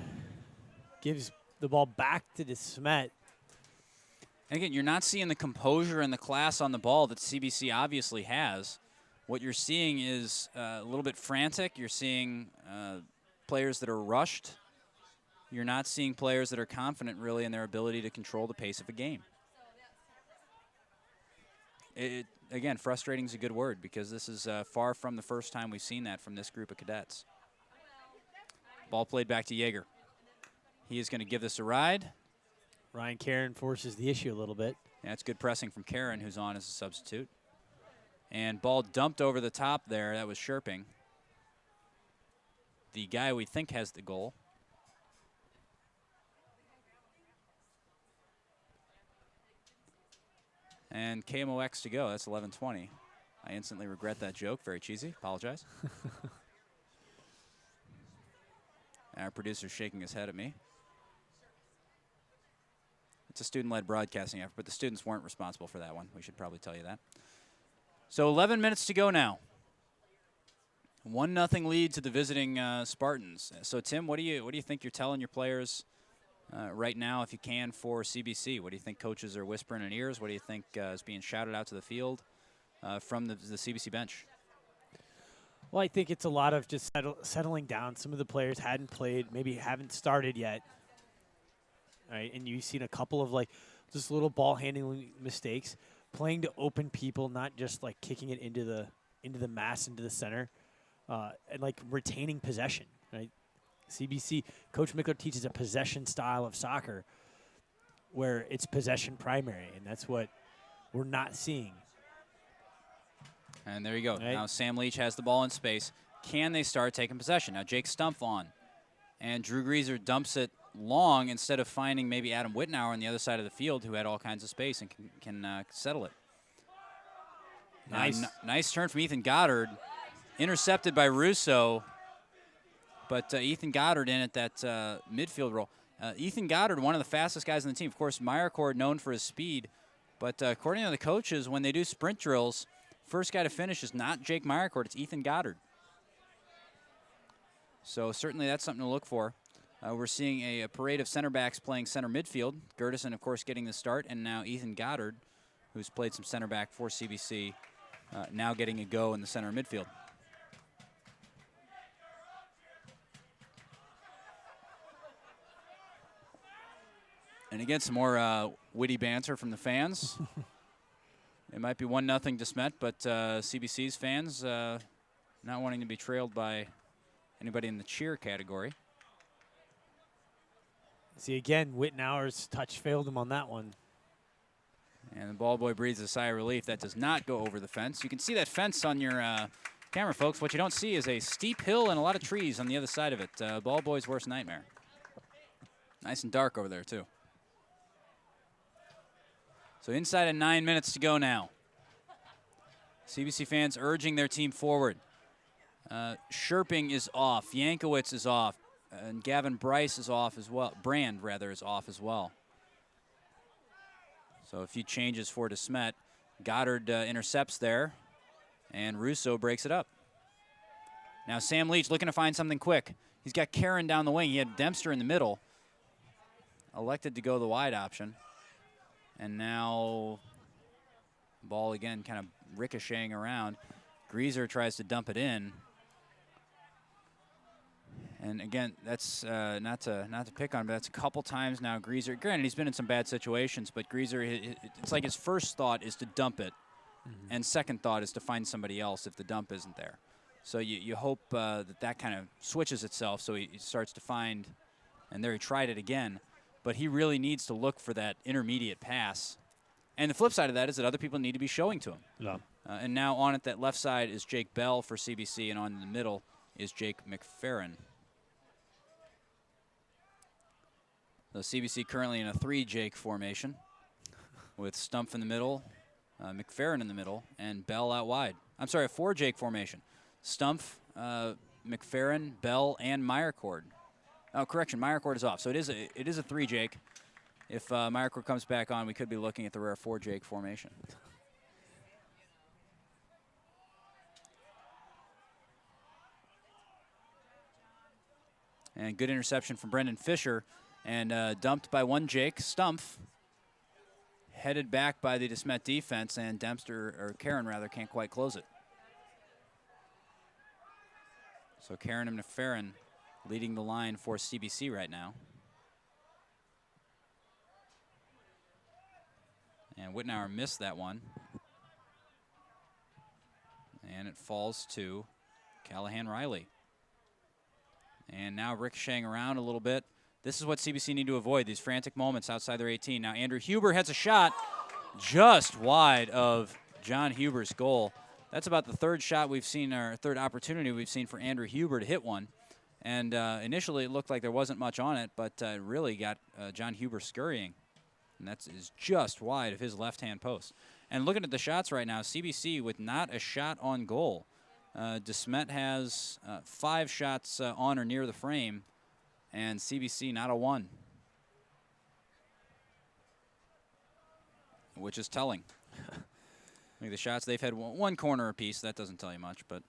S2: Gives the ball back to DeSmet.
S1: And again, you're not seeing the composure and the class on the ball that CBC obviously has. What you're seeing is a little bit frantic. You're seeing players that are rushed. You're not seeing players that are confident really in their ability to control the pace of a game. Again, frustrating is a good word because this is far from the first time we've seen that from this group of cadets. Ball played back to Yeager. He is going to give this a ride.
S2: Ryan Karen forces the issue a little bit.
S1: Yeah, it's good pressing from Karen, who's on as a substitute. And ball dumped over the top there. That was Sherping, the guy we think has the goal. And KMOX to go. That's 11:20. I instantly regret that joke. Very cheesy. Apologize. Our producer's shaking his head at me. It's a student-led broadcasting effort, but the students weren't responsible for that one. We should probably tell you that. So 11 minutes to go now. 1-0 lead to the visiting Spartans. So Tim, what do you think you're telling your players right now, if you can, for CBC? What do you think coaches are whispering in ears? What do you think is being shouted out to the field from the CBC bench?
S2: Well, I think it's a lot of just settling down. Some of the players hadn't played, maybe haven't started yet. Right, and you've seen a couple of just little ball handling mistakes, playing to open people, not just kicking it into the mass, into the center, and retaining possession. Right, CBC Coach Mickler teaches a possession style of soccer, where it's possession primary, and that's what we're not seeing.
S1: And there you go.
S2: Right.
S1: Now Sam Leach has the ball in space. Can they start taking possession? Now Jake Stumpf on, and Drew Grieser dumps it long instead of finding maybe Adam Wittenauer on the other side of the field, who had all kinds of space and can settle it.
S2: Nice.
S1: Nice turn from Ethan Goddard. Intercepted by Russo, but Ethan Goddard in at that midfield role. Ethan Goddard, one of the fastest guys on the team. Of course, Meyercord known for his speed, but according to the coaches, when they do sprint drills, first guy to finish is not Jake Meyercord, it's Ethan Goddard. So certainly that's something to look for. We're seeing a parade of center backs playing center midfield. Gertison, of course, getting the start, and now Ethan Goddard, who's played some center back for CBC, now getting a go in the center midfield. And again, some more witty banter from the fans. It might be 1-0 DeSmet, but CBC's fans not wanting to be trailed by anybody in the cheer category.
S2: See, again, Wittenauer's touch failed him on that one.
S1: And the ball boy breathes a sigh of relief. That does not go over the fence. You can see that fence on your camera, folks. What you don't see is a steep hill and a lot of trees on the other side of it. Ball boy's worst nightmare. Nice and dark over there, too. So inside of 9 minutes to go now. CBC fans urging their team forward. Sherping is off. Yankowitz is off. And Gavin Bryce is off as well. Brand, rather, is off as well. So a few changes for DeSmet. Goddard intercepts there, and Russo breaks it up. Now Sam Leach looking to find something quick. He's got Karen down the wing. He had Dempster in the middle. Elected to go the wide option. And now ball again kind of ricocheting around. Grieser tries to dump it in. And again, that's not to pick on, but that's a couple times now. Grieser, granted, he's been in some bad situations, but Grieser, it's like his first thought is to dump it, and second thought is to find somebody else if the dump isn't there. So you hope that kind of switches itself, so he starts to find, and there he tried it again, but he really needs to look for that intermediate pass. And the flip side of that is that other people need to be showing to him.
S2: Yeah.
S1: And now on at that left side is Jake Bell for CBC, and on in the middle is Jake McFerrin. The CBC currently in a 3-Jake formation with Stumpf in the middle, McFerrin in the middle, and Bell out wide. I'm sorry, a 4-Jake formation. Stumpf, McFerrin, Bell, and Meyercord. Oh, correction, Meyercord is off. So it is a 3-Jake. If Meyercord comes back on, we could be looking at the rare 4-Jake formation. And good interception from Brendan Fisher. And dumped by one Jake Stumpf. Headed back by the DeSmet defense, and Dempster, or Karen rather, can't quite close it. So Karen and McFerrin leading the line for CBC right now. And Wittenauer missed that one. And it falls to Callahan Riley. And now ricocheting around a little bit. This is what CBC need to avoid, these frantic moments outside their 18. Now Andrew Huber hits a shot just wide of John Huber's goal. That's about the third shot we've seen, or third opportunity we've seen for Andrew Huber to hit one. And initially it looked like there wasn't much on it, but it really got John Huber scurrying. And that is just wide of his left-hand post. And looking at the shots right now, CBC with not a shot on goal. DeSmet has 5 shots on or near the frame, and CBC not a 1. Which is telling. I think the shots, they've had one corner apiece. That doesn't tell you much, but.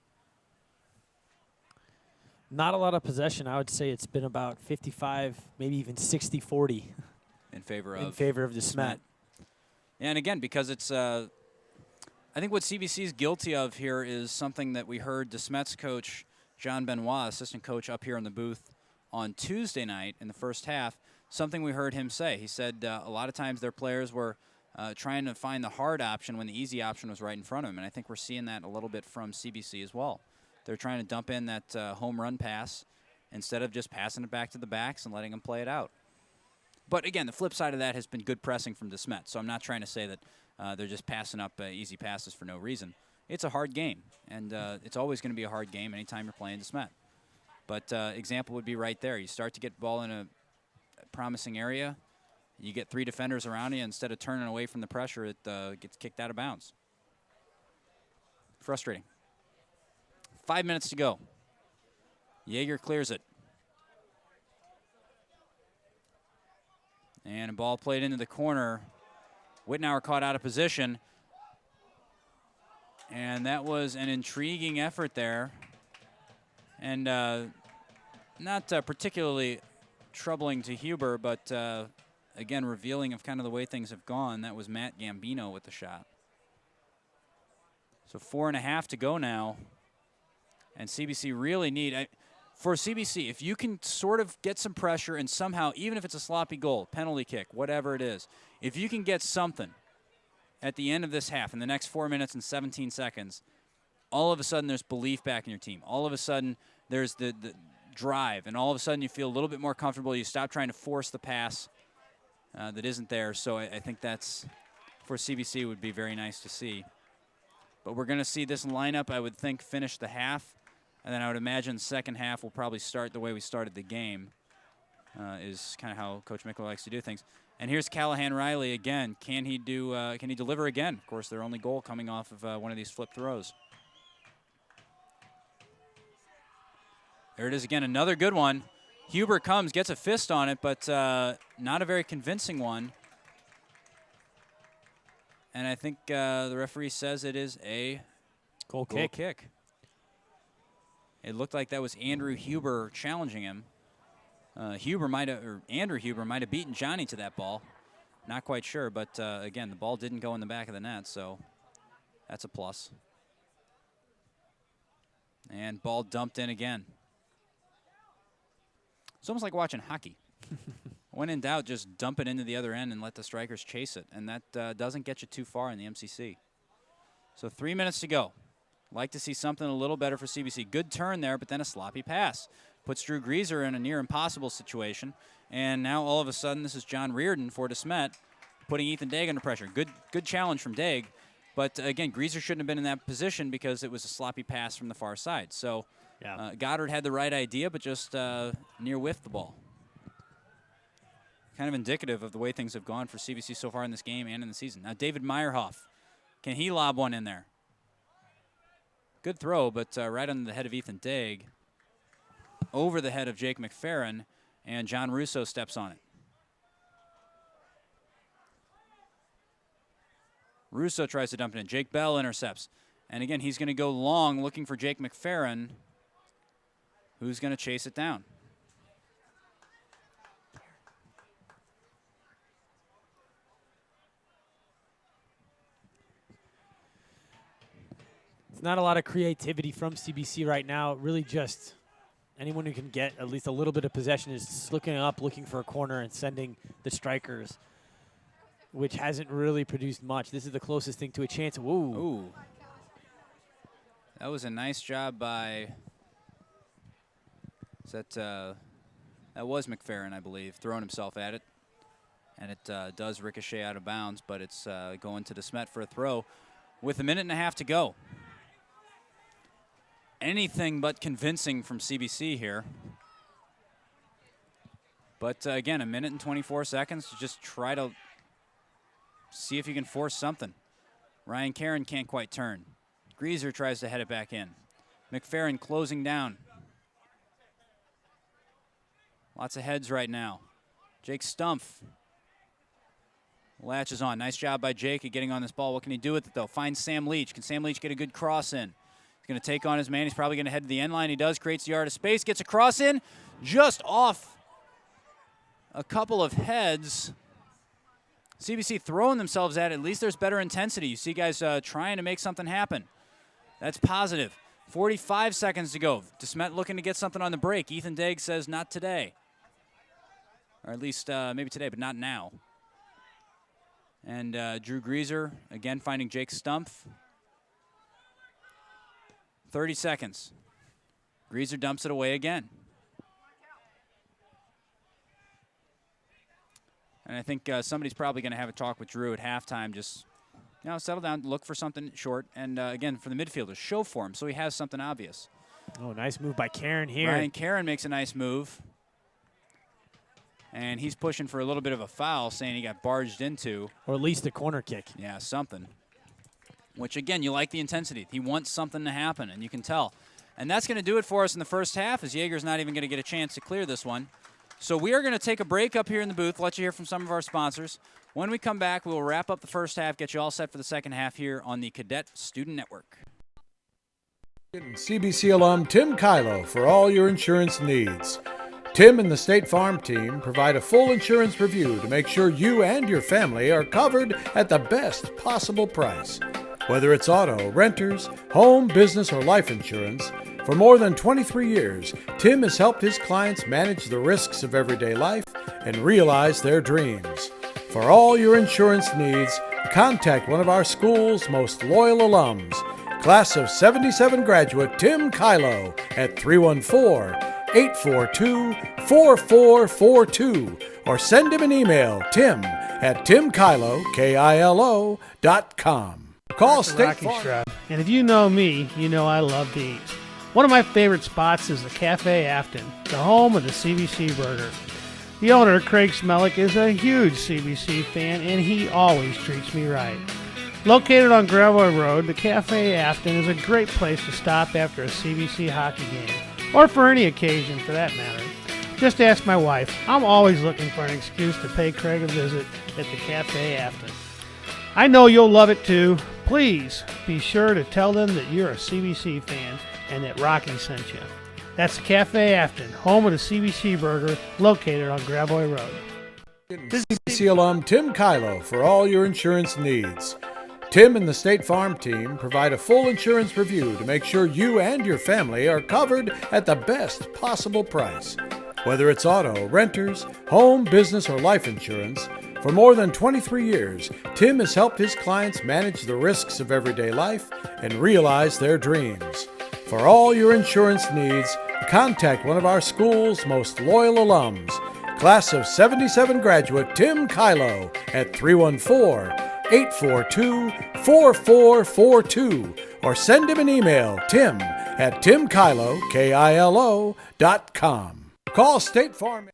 S2: Not a lot of possession. I would say it's been about 55, maybe even 60-40.
S1: In favor of
S2: DeSmet.
S1: And again, because it's, I think what CBC is guilty of here is something that we heard DeSmet's coach, John Benoit, assistant coach up here in the booth on Tuesday night in the first half, something we heard him say. He said a lot of times their players were trying to find the hard option when the easy option was right in front of them, and I think we're seeing that a little bit from CBC as well. They're trying to dump in that home run pass instead of just passing it back to the backs and letting them play it out. But again, the flip side of that has been good pressing from DeSmet, so I'm not trying to say that they're just passing up easy passes for no reason. It's a hard game, and it's always going to be a hard game anytime you're playing DeSmet. But example would be right there. You start to get the ball in a promising area. You get 3 defenders around you. Instead of turning away from the pressure, it gets kicked out of bounds. Frustrating. 5 minutes to go. Yeager clears it. And a ball played into the corner. Wittenauer caught out of position. And that was an intriguing effort there. And not particularly troubling to Huber, but again, revealing of kind of the way things have gone. That was Matt Gambino with the shot. So 4.5 to go now. And CBC really need, for CBC, if you can sort of get some pressure and somehow, even if it's a sloppy goal, penalty kick, whatever it is, if you can get something at the end of this half, in the next 4 minutes and 17 seconds, all of a sudden there's belief back in your team. All of a sudden there's the drive, and all of a sudden you feel a little bit more comfortable. You stop trying to force the pass that isn't there. So I think that's, for CBC, would be very nice to see. But we're going to see this lineup, I would think, finish the half. And then I would imagine the second half will probably start the way we started the game, is kind of how Coach Mickler likes to do things. And here's Callahan Riley again. Can he deliver again? Of course, their only goal coming off of one of these flip throws. There it is again, another good one. Huber comes, gets a fist on it, but not a very convincing one. And I think the referee says it is a goal kick. It looked like that was Andrew Huber challenging him. Andrew Huber might have beaten Johnny to that ball. Not quite sure, but again, the ball didn't go in the back of the net, so that's a plus. And ball dumped in again. It's almost like watching hockey. When in doubt, just dump it into the other end and let the strikers chase it, and that doesn't get you too far in the MCC. So 3 minutes to go. Like to see something a little better for CBC. Good turn there, but then a sloppy pass. Puts Drew Grieser in a near impossible situation. And now all of a sudden, this is John Reardon for DeSmet, putting Ethan Daig under pressure. Good challenge from Daig. But again, Grieser shouldn't have been in that position because it was a sloppy pass from the far side. So yeah. Goddard had the right idea, but just near whiffed the ball. Kind of indicative of the way things have gone for CBC so far in this game and in the season. Now David Meyerhoff, can he lob one in there? Good throw, but right on the head of Ethan Daig, over the head of Jake McFerrin, and John Russo steps on it. Russo tries to dump it in. Jake Bell intercepts. And again, he's going to go long looking for Jake McFerrin, who's going to chase it down.
S2: It's not a lot of creativity from CBC right now. Really just anyone who can get at least a little bit of possession is looking up, looking for a corner, and sending the strikers, which hasn't really produced much. This is the closest thing to a chance. Woo.
S1: Ooh. That was a nice job by, that was McFerrin, I believe, throwing himself at it. And it does ricochet out of bounds, but it's going to DeSmet for a throw with 1.5 minutes to go. Anything but convincing from CBC here. But again, 1 minute and 24 seconds to just try to see if you can force something. Ryan Caron can't quite turn. Greaser tries to head it back in. McFerrin closing down. Lots of heads right now. Jake Stumpf latches on. Nice job by Jake at getting on this ball. What can he do with it, though? Finds Sam Leach. Can Sam Leach get a good cross in? He's going to take on his man. He's probably going to head to the end line. He does. Creates the yard of space. Gets a cross in. Just off a couple of heads. CBC throwing themselves at least there's better intensity. You see guys trying to make something happen. That's positive. 45 seconds to go. DeSmet looking to get something on the break. Ethan Degg says not today. Or at least maybe today, but not now. And Drew Greaser, again, finding Jake Stumpf. 30 seconds. Greaser dumps it away again. And I think somebody's probably going to have a talk with Drew at halftime. Just, settle down, look for something short. And, again, for the midfielders, show for him so he has something obvious.
S2: Oh, nice move by Caron here.
S1: Ryan Caron makes a nice move. And he's pushing for a little bit of a foul, saying he got barged into.
S2: Or at least a corner kick.
S1: Yeah, something. Which, again, you like the intensity. He wants something to happen, and you can tell. And that's going to do it for us in the first half, as Jaeger's not even going to get a chance to clear this one. So we are going to take a break up here in the booth, let you hear from some of our sponsors. When we come back, we'll wrap up the first half, get you all set for the second half here on the Cadet Student Network.
S3: CBC alum Tim Kylo for all your insurance needs. Tim and the State Farm team provide a full insurance review to make sure you and your family are covered at the best possible price. Whether it's auto, renters, home, business, or life insurance, for more than 23 years, Tim has helped his clients manage the risks of everyday life and realize their dreams. For all your insurance needs, contact one of our school's most loyal alums, Class of 77 graduate Tim Kylo at 314-842-4442 or send him an email, tim@timkylo.com. Call State Farm.
S4: And if you know me, you know I love to eat. One of my favorite spots is the Cafe Afton, the home of the CBC burger. The owner, Craig Smellick, is a huge CBC fan, and he always treats me right. Located on Gravois Road, the Cafe Afton is a great place to stop after a CBC hockey game, or for any occasion for that matter. Just ask my wife. I'm always looking for an excuse to pay Craig a visit at the Cafe Afton. I know you'll love it too. Please be sure to tell them that you're a CBC fan and that Rocky sent you. That's the Cafe Afton, home of the CBC burger, located on Gravois Road.
S3: CBC alum Tim Kylo for all your insurance needs. Tim and the State Farm team provide a full insurance review to make sure you and your family are covered at the best possible price. Whether it's auto, renters, home, business, or life insurance, for more than 23 years, Tim has helped his clients manage the risks of everyday life and realize their dreams. For all your insurance needs, contact one of our school's most loyal alums, Class of 77 graduate Tim Kylo at 314-842-4442 or send him an email, tim@timkylo.com. Call State Farm.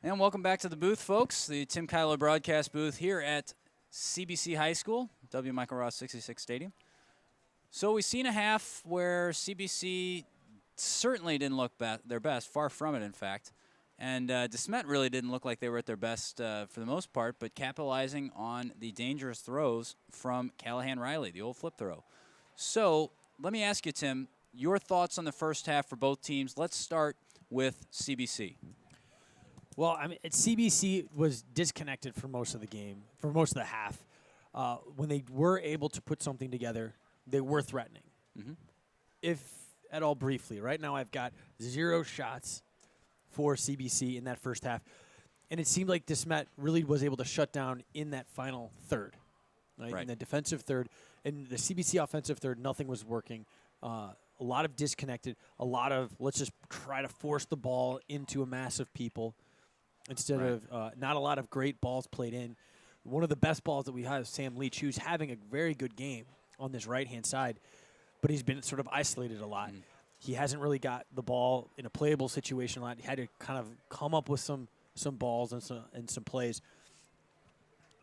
S1: And welcome back to the booth, folks. The Tim Kylo broadcast booth here at CBC High School, W. Michael Ross 66 Stadium. So we've seen a half where CBC certainly didn't look their best, far from it, in fact. And DeSmet really didn't look like they were at their best for the most part, but capitalizing on the dangerous throws from Callahan Riley, the old flip throw. So let me ask you, Tim, your thoughts on the first half for both teams. Let's start with CBC.
S2: Well, I mean, CBC was disconnected for most of the game, for most of the half. When they were able to put something together, they were threatening.
S1: Mm-hmm.
S2: If at all briefly, right now I've got 0 shots for CBC in that first half. And it seemed like DeSmet really was able to shut down in that final third, right? In the defensive third. In the CBC offensive third, nothing was working. A lot of disconnected, a lot of let's just try to force the ball into a mass of people instead of not a lot of great balls played in. One of the best balls that we have is Sam Leach, who's having a very good game on this right-hand side, but he's been sort of isolated a lot. He hasn't really got the ball in a playable situation a lot. He had to kind of come up with some balls and some plays.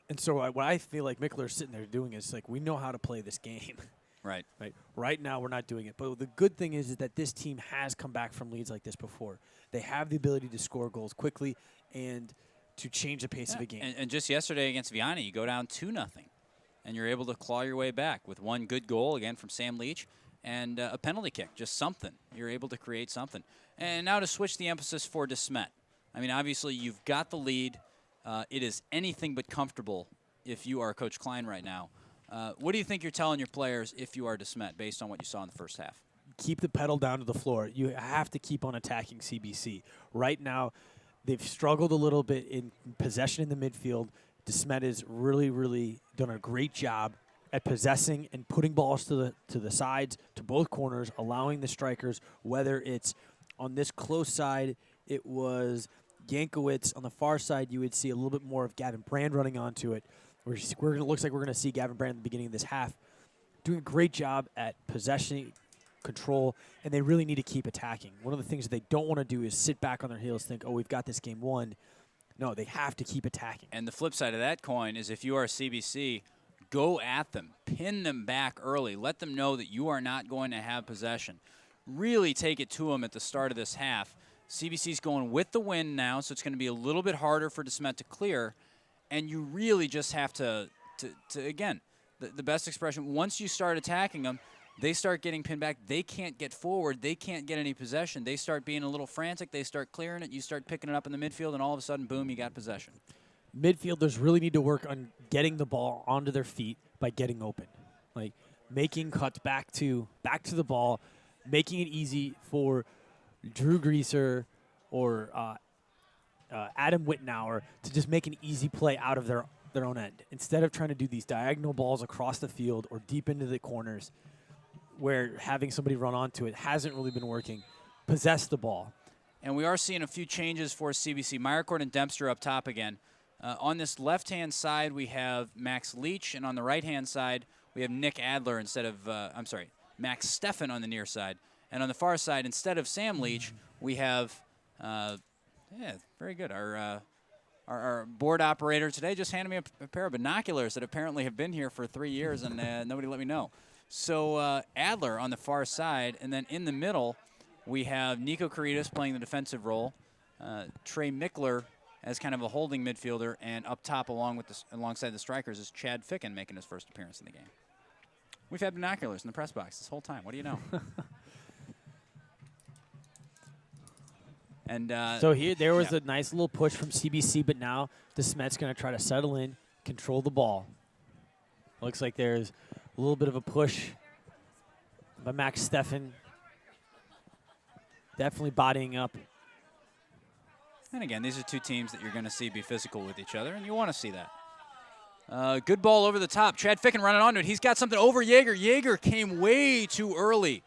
S2: And so what I feel like Mickler's sitting there doing is like, we know how to play this game.
S1: Right.
S2: Right now we're not doing it. But the good thing is that this team has come back from leads like this before. They have the ability to score goals quickly and to change the pace of a game.
S1: And just yesterday against Vianney, you go down 2-0, and you're able to claw your way back with one good goal, again, from Sam Leach, and a penalty kick, just something. You're able to create something. And now to switch the emphasis for DeSmet. I mean, obviously, you've got the lead. It is anything but comfortable if you are Coach Klein right now. What do you think you're telling your players if you are DeSmet based on what you saw in the first half?
S2: Keep the pedal down to the floor. You have to keep on attacking CBC. Right now, they've struggled a little bit in possession in the midfield. DeSmet has really, really done a great job at possessing and putting balls to the sides, to both corners, allowing the strikers, whether it's on this close side, it was Yankowicz. On the far side, you would see a little bit more of Gavin Brand running onto it. It looks like we're going to see Gavin Brand at the beginning of this half doing a great job at possession, control, and they really need to keep attacking. One of the things that they don't want to do is sit back on their heels, think, oh, we've got this game won. No, they have to keep attacking.
S1: And the flip side of that coin is if you are CBC, go at them. Pin them back early. Let them know that you are not going to have possession. Really take it to them at the start of this half. CBC's going with the wind now, so it's going to be a little bit harder for DeSmet to clear. And you really just have to again, the best expression, once you start attacking them, they start getting pinned back. They can't get forward. They can't get any possession. They start being a little frantic. They start clearing it. You start picking it up in the midfield, and all of a sudden, boom, you got possession.
S2: Midfielders really need to work on getting the ball onto their feet by getting open, like making cuts back to the ball, making it easy for Drew Greaser or Adam Wittenauer to just make an easy play out of their own end instead of trying to do these diagonal balls across the field or deep into the corners where having somebody run onto it hasn't really been working. Possess the ball.
S1: And we are seeing a few changes for CBC. Meyercourt and Dempster up top again. On this left-hand side, we have Max Leach, and on the right-hand side, we have Nick Adler instead of, Max Steffen on the near side. And on the far side, instead of Sam Leach, we have, very good. Our board operator today just handed me a pair of binoculars that apparently have been here for 3 years, and nobody let me know. So Adler on the far side, and then in the middle, we have Nico Caritas playing the defensive role, Trey Mickler as kind of a holding midfielder, and up top alongside the strikers is Chad Ficken making his first appearance in the game. We've had binoculars in the press box this whole time. What do you know? And
S2: so there was a nice little push from CBC, but now DeSmet's going to try to settle in, control the ball. Looks like there's a little bit of a push by Max Steffen. Definitely bodying up.
S1: And again, these are two teams that you're going to see be physical with each other, and you want to see that. Good ball over the top. Chad Ficken running onto it. He's got something over Yeager. Yeager came way too early.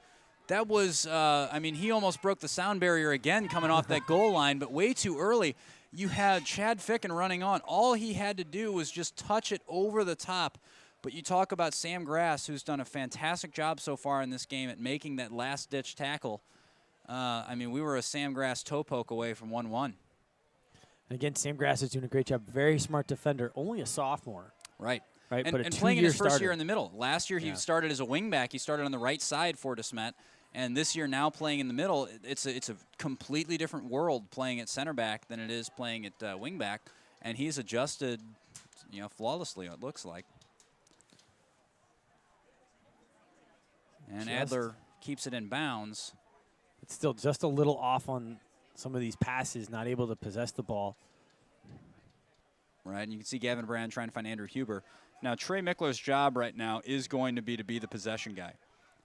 S1: That was, he almost broke the sound barrier again coming off that goal line, but way too early. You had Chad Ficken running on. All he had to do was just touch it over the top. But you talk about Sam Grass, who's done a fantastic job so far in this game at making that last-ditch tackle. We were a Sam Grass toe poke away from 1-1.
S2: Again, Sam Grass is doing a great job. Very smart defender. Only a sophomore.
S1: Right.
S2: Right,
S1: And,
S2: but a
S1: and playing in his first
S2: starter.
S1: year in the middle. Last year he started as a wingback. He started on the right side for DeSmet. And this year now playing in the middle, it's a completely different world playing at center back than it is playing at wingback. And he's adjusted, flawlessly, it looks like. And Adler keeps it in bounds.
S2: It's still just a little off on some of these passes, not able to possess the ball.
S1: Right, and you can see Gavin Brand trying to find Andrew Huber. Now, Trey Mickler's job right now is going to be the possession guy.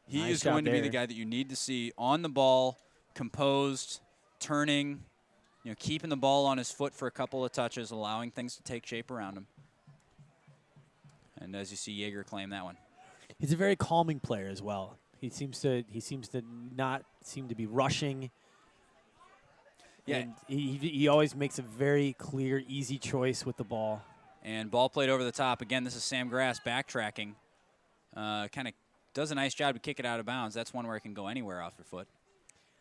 S1: He
S2: Nice
S1: is going to be
S2: there.
S1: the guy that you need to see on the ball, composed, turning, keeping the ball on his foot for a couple of touches, allowing things to take shape around him. And as you see, Yeager claim that one.
S2: He's a very calming player as well. He seems to not seem to be rushing.
S1: Yeah.
S2: And he always makes a very clear, easy choice with the ball.
S1: And ball played over the top. Again, this is Sam Grass backtracking. Kind of does a nice job to kick it out of bounds. That's one where it can go anywhere off your foot.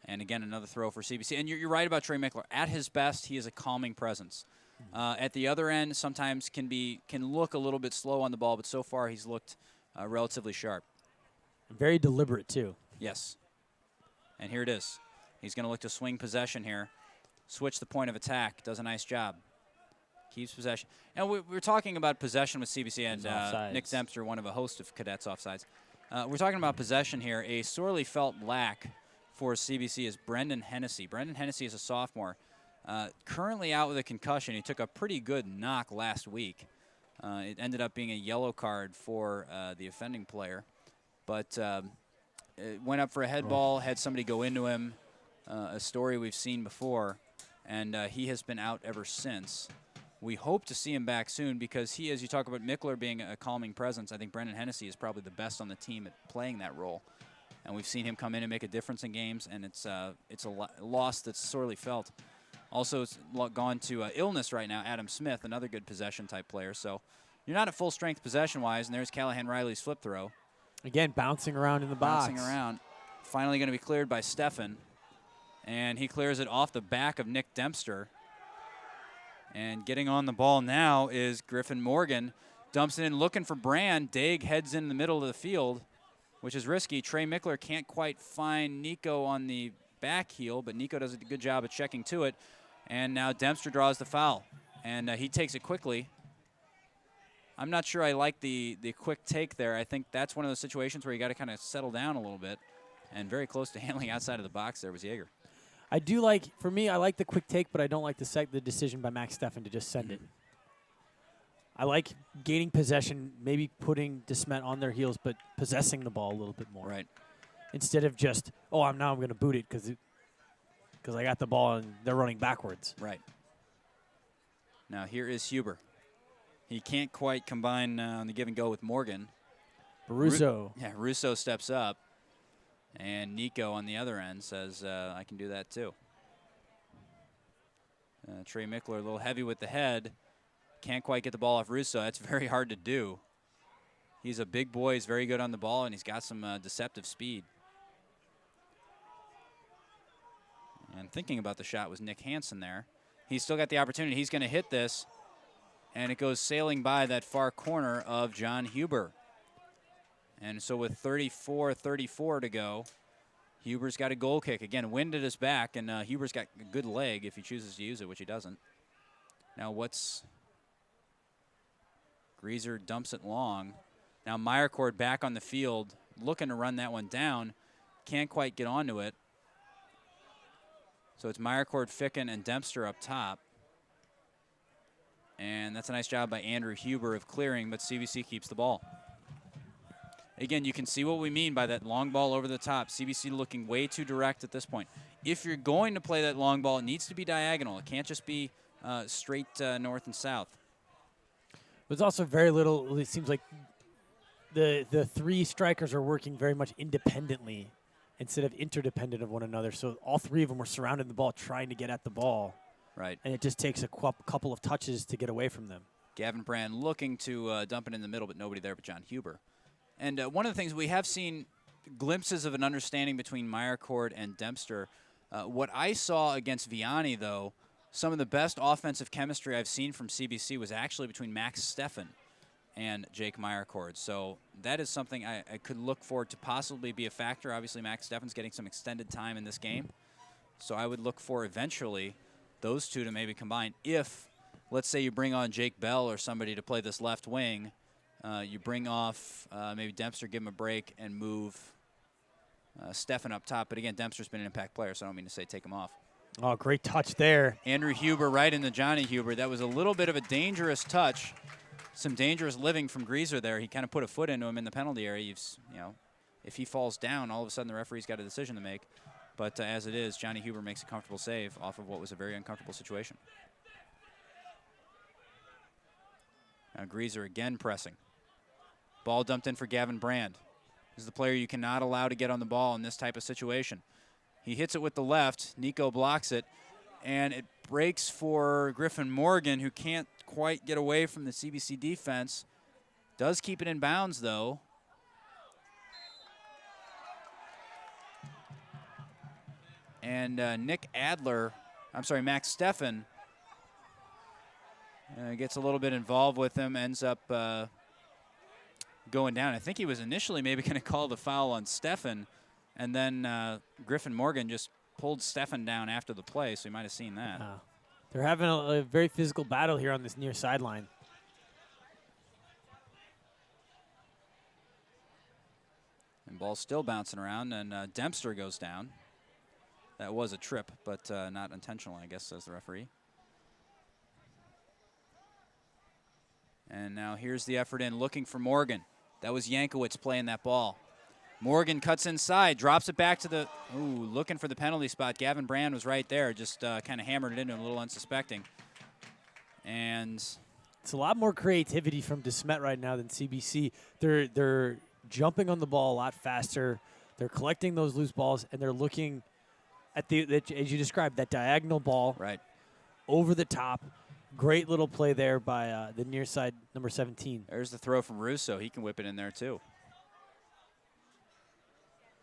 S1: And again, another throw for CBC. And you're right about Trey Mickler. At his best, he is a calming presence. At the other end, sometimes can look a little bit slow on the ball, but so far he's looked relatively sharp.
S2: Very deliberate, too.
S1: Yes. And here it is. He's going to look to swing possession here. Switch the point of attack. Does a nice job. Keeps possession. And we were talking about possession with CBC and Nick Dempster, one of a host of cadets offsides. We're talking about possession here. A sorely felt lack for CBC is Brendan Hennessy. Brendan Hennessy is a sophomore. Currently out with a concussion. He took a pretty good knock last week. It ended up being a yellow card for the offending player. But it went up for a head ball, had somebody go into him, a story we've seen before, and he has been out ever since. We hope to see him back soon because he, as you talk about Mickler being a calming presence, I think Brendan Hennessy is probably the best on the team at playing that role. And we've seen him come in and make a difference in games, and it's a loss that's sorely felt. Also, it's gone to illness right now. Adam Smith, another good possession-type player. So you're not at full strength possession-wise, and there's Callahan Riley's flip throw.
S2: Again, bouncing around in the box.
S1: Bouncing around. Finally going to be cleared by Steffen. And he clears it off the back of Nick Dempster. And getting on the ball now is Griffin Morgan. Dumps it in looking for Brand. Daig heads in the middle of the field, which is risky. Trey Mickler can't quite find Nico on the back heel, but Nico does a good job of checking to it. And now Dempster draws the foul. And he takes it quickly. I'm not sure I like the quick take there. I think that's one of those situations where you got to kind of settle down a little bit. And very close to handling outside of the box there was Yeager.
S2: I do like, for me, I like the quick take, but I don't like the decision by Max Steffen to just send it. I like gaining possession, maybe putting DeSmet on their heels, but possessing the ball a little bit more.
S1: Right.
S2: Instead of just, I'm going to boot it because I got the ball and they're running backwards.
S1: Right. Now here is Huber. He can't quite combine on the give and go with Morgan.
S2: Russo.
S1: Russo steps up. And Nico on the other end says, I can do that too. Trey Mickler a little heavy with the head. Can't quite get the ball off Russo. That's very hard to do. He's a big boy. He's very good on the ball, and he's got some deceptive speed. And thinking about the shot was Nick Hansen there. He's still got the opportunity. He's going to hit this, and it goes sailing by that far corner of John Huber. And so with 34-34 to go, Huber's got a goal kick. Again, wind at his back, and Huber's got a good leg if he chooses to use it, which he doesn't. Now Greaser dumps it long. Now Meyercord back on the field, looking to run that one down. Can't quite get onto it. So it's Meyercord, Ficken, and Dempster up top. And that's a nice job by Andrew Huber of clearing, but CBC keeps the ball. Again, you can see what we mean by that long ball over the top. CBC looking way too direct at this point. If you're going to play that long ball, it needs to be diagonal. It can't just be straight north and south.
S2: There's also very little, it seems like the three strikers are working very much independently instead of interdependent of one another. So all three of them were surrounding the ball, trying to get at the ball.
S1: Right.
S2: And it just takes a couple of touches to get away from them.
S1: Gavin Brand looking to dump it in the middle, but nobody there but John Huber. And one of the things we have seen glimpses of an understanding between Meyercord and Dempster. What I saw against Vianney, though, some of the best offensive chemistry I've seen from CBC was actually between Max Steffen and Jake Meyercord. So that is something I could look for to possibly be a factor. Obviously, Max Steffen's getting some extended time in this game. So I would look for eventually those two to maybe combine. If, let's say, you bring on Jake Bell or somebody to play this left wing, you bring off maybe Dempster, give him a break, and move Steffen up top. But again, Dempster's been an impact player, so I don't mean to say take him off.
S2: Oh, great touch there.
S1: Andrew Huber right into Johnny Huber. That was a little bit of a dangerous touch. Some dangerous living from Greaser there. He kind of put a foot into him in the penalty area. You know, if he falls down, all of a sudden the referee's got a decision to make. But as it is, Johnny Huber makes a comfortable save off of what was a very uncomfortable situation. Now Greaser again pressing. Ball dumped in for Gavin Brand. This is the player you cannot allow to get on the ball in this type of situation. He hits it with the left. Nico blocks it. And it breaks for Griffin Morgan, who can't quite get away from the CBC defense. Does keep it in bounds, though. And Max Steffen gets a little bit involved with him, ends up going down. I think he was initially maybe going to call the foul on Steffen, and then Griffin Morgan just pulled Steffen down after the play, so you might have seen that.
S2: They're having a very physical battle here on this near sideline.
S1: And ball's still bouncing around, and Dempster goes down. That was a trip, but not intentional, I guess, says the referee. And now here's the effort in, looking for Morgan. That was Yankowitz playing that ball. Morgan cuts inside, drops it back to the, looking for the penalty spot. Gavin Brand was right there, just kind of hammered it into him, a little unsuspecting. And
S2: it's a lot more creativity from DeSmet right now than CBC. They're jumping on the ball a lot faster. They're collecting those loose balls, and they're looking at as you described, that diagonal ball
S1: right
S2: over the top. Great little play there by the near side, number 17.
S1: There's the throw from Russo. He can whip it in there, too.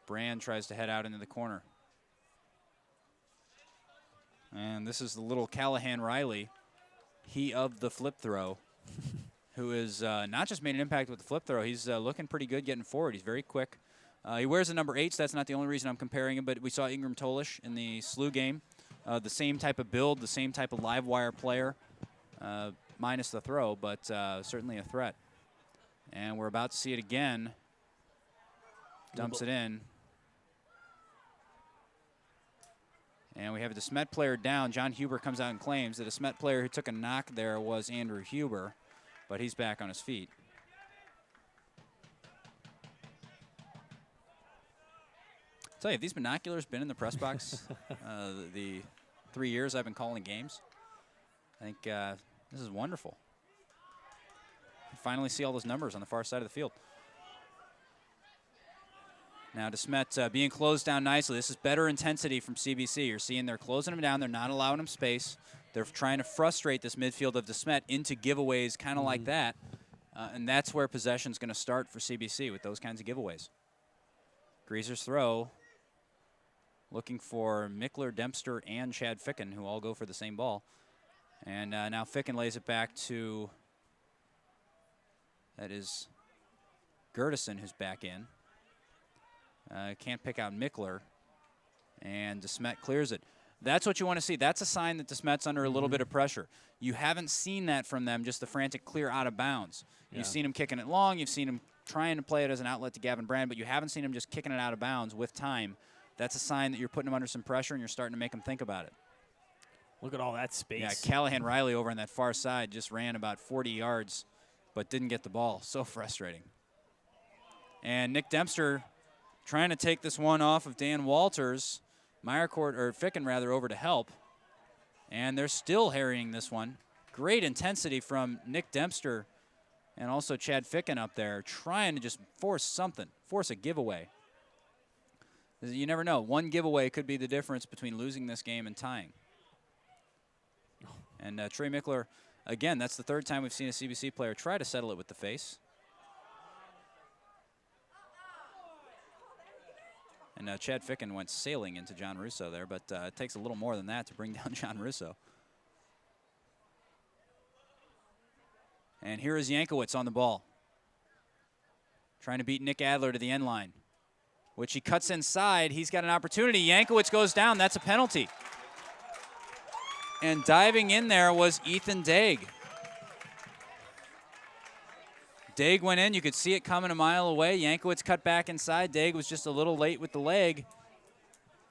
S1: Brand tries to head out into the corner. And this is the little Callahan Riley, he of the flip throw, who is not just made an impact with the flip throw, he's looking pretty good getting forward. He's very quick. He wears the number 8, so that's not the only reason I'm comparing him, but we saw Ingram Tolish in the SLU game. The same type of build, the same type of live wire player, minus the throw, but certainly a threat. And we're about to see it again. Dumps it in. And we have a DeSmet player down. John Huber comes out and claims that a DeSmet player who took a knock there was Andrew Huber, but he's back on his feet. I'll tell you, have these binoculars been in the press box the 3 years I've been calling games? I think this is wonderful. You finally see all those numbers on the far side of the field. Now DeSmet being closed down nicely. This is better intensity from CBC. You're seeing they're closing him down. They're not allowing him space. They're trying to frustrate this midfield of DeSmet into giveaways kind of like that. And that's where possession's going to start for CBC with those kinds of giveaways. Greaser's throw. Looking for Mickler, Dempster, and Chad Ficken, who all go for the same ball. And now Ficken lays it back to, that is Gertison, who's back in. Can't pick out Mickler. And DeSmet clears it. That's what you want to see. That's a sign that DeSmet's under a little bit of pressure. You haven't seen that from them, just the frantic clear out of bounds. Yeah. You've seen him kicking it long. You've seen him trying to play it as an outlet to Gavin Brand, but you haven't seen him just kicking it out of bounds with time. That's a sign that you're putting him under some pressure and you're starting to make him think about it.
S2: Look at all that space.
S1: Yeah, Callahan Riley over on that far side just ran about 40 yards, but didn't get the ball. So frustrating. And Nick Dempster trying to take this one off of Dan Walters. Ficken rather, over to help. And they're still harrying this one. Great intensity from Nick Dempster and also Chad Ficken up there, trying to just force something, force a giveaway. You never know. One giveaway could be the difference between losing this game and tying. And Trey Mickler, again, that's the third time we've seen a CBC player try to settle it with the face. And Chad Ficken went sailing into John Russo there, but it takes a little more than that to bring down John Russo. And here is Yankowitz on the ball, trying to beat Nick Adler to the end line, which he cuts inside. He's got an opportunity. Yankowitz goes down. That's a penalty. And diving in there was Ethan Daig. Daig went in. You could see it coming a mile away. Yankowitz cut back inside. Daig was just a little late with the leg.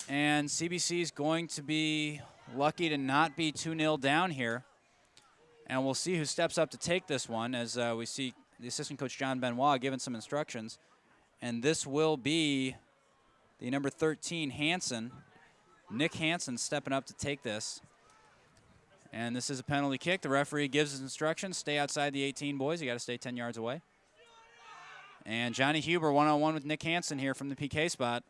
S1: And CBC is going to be lucky to not be 2-0 down here. And we'll see who steps up to take this one, as we see the assistant coach John Benoit giving some instructions. And this will be the number 13, Hansen. Nick Hansen stepping up to take this. And this is a penalty kick. The referee gives his instructions. Stay outside the 18, boys. You got to stay 10 yards away. And Johnny Huber one-on-one with Nick Hansen here from the PK spot.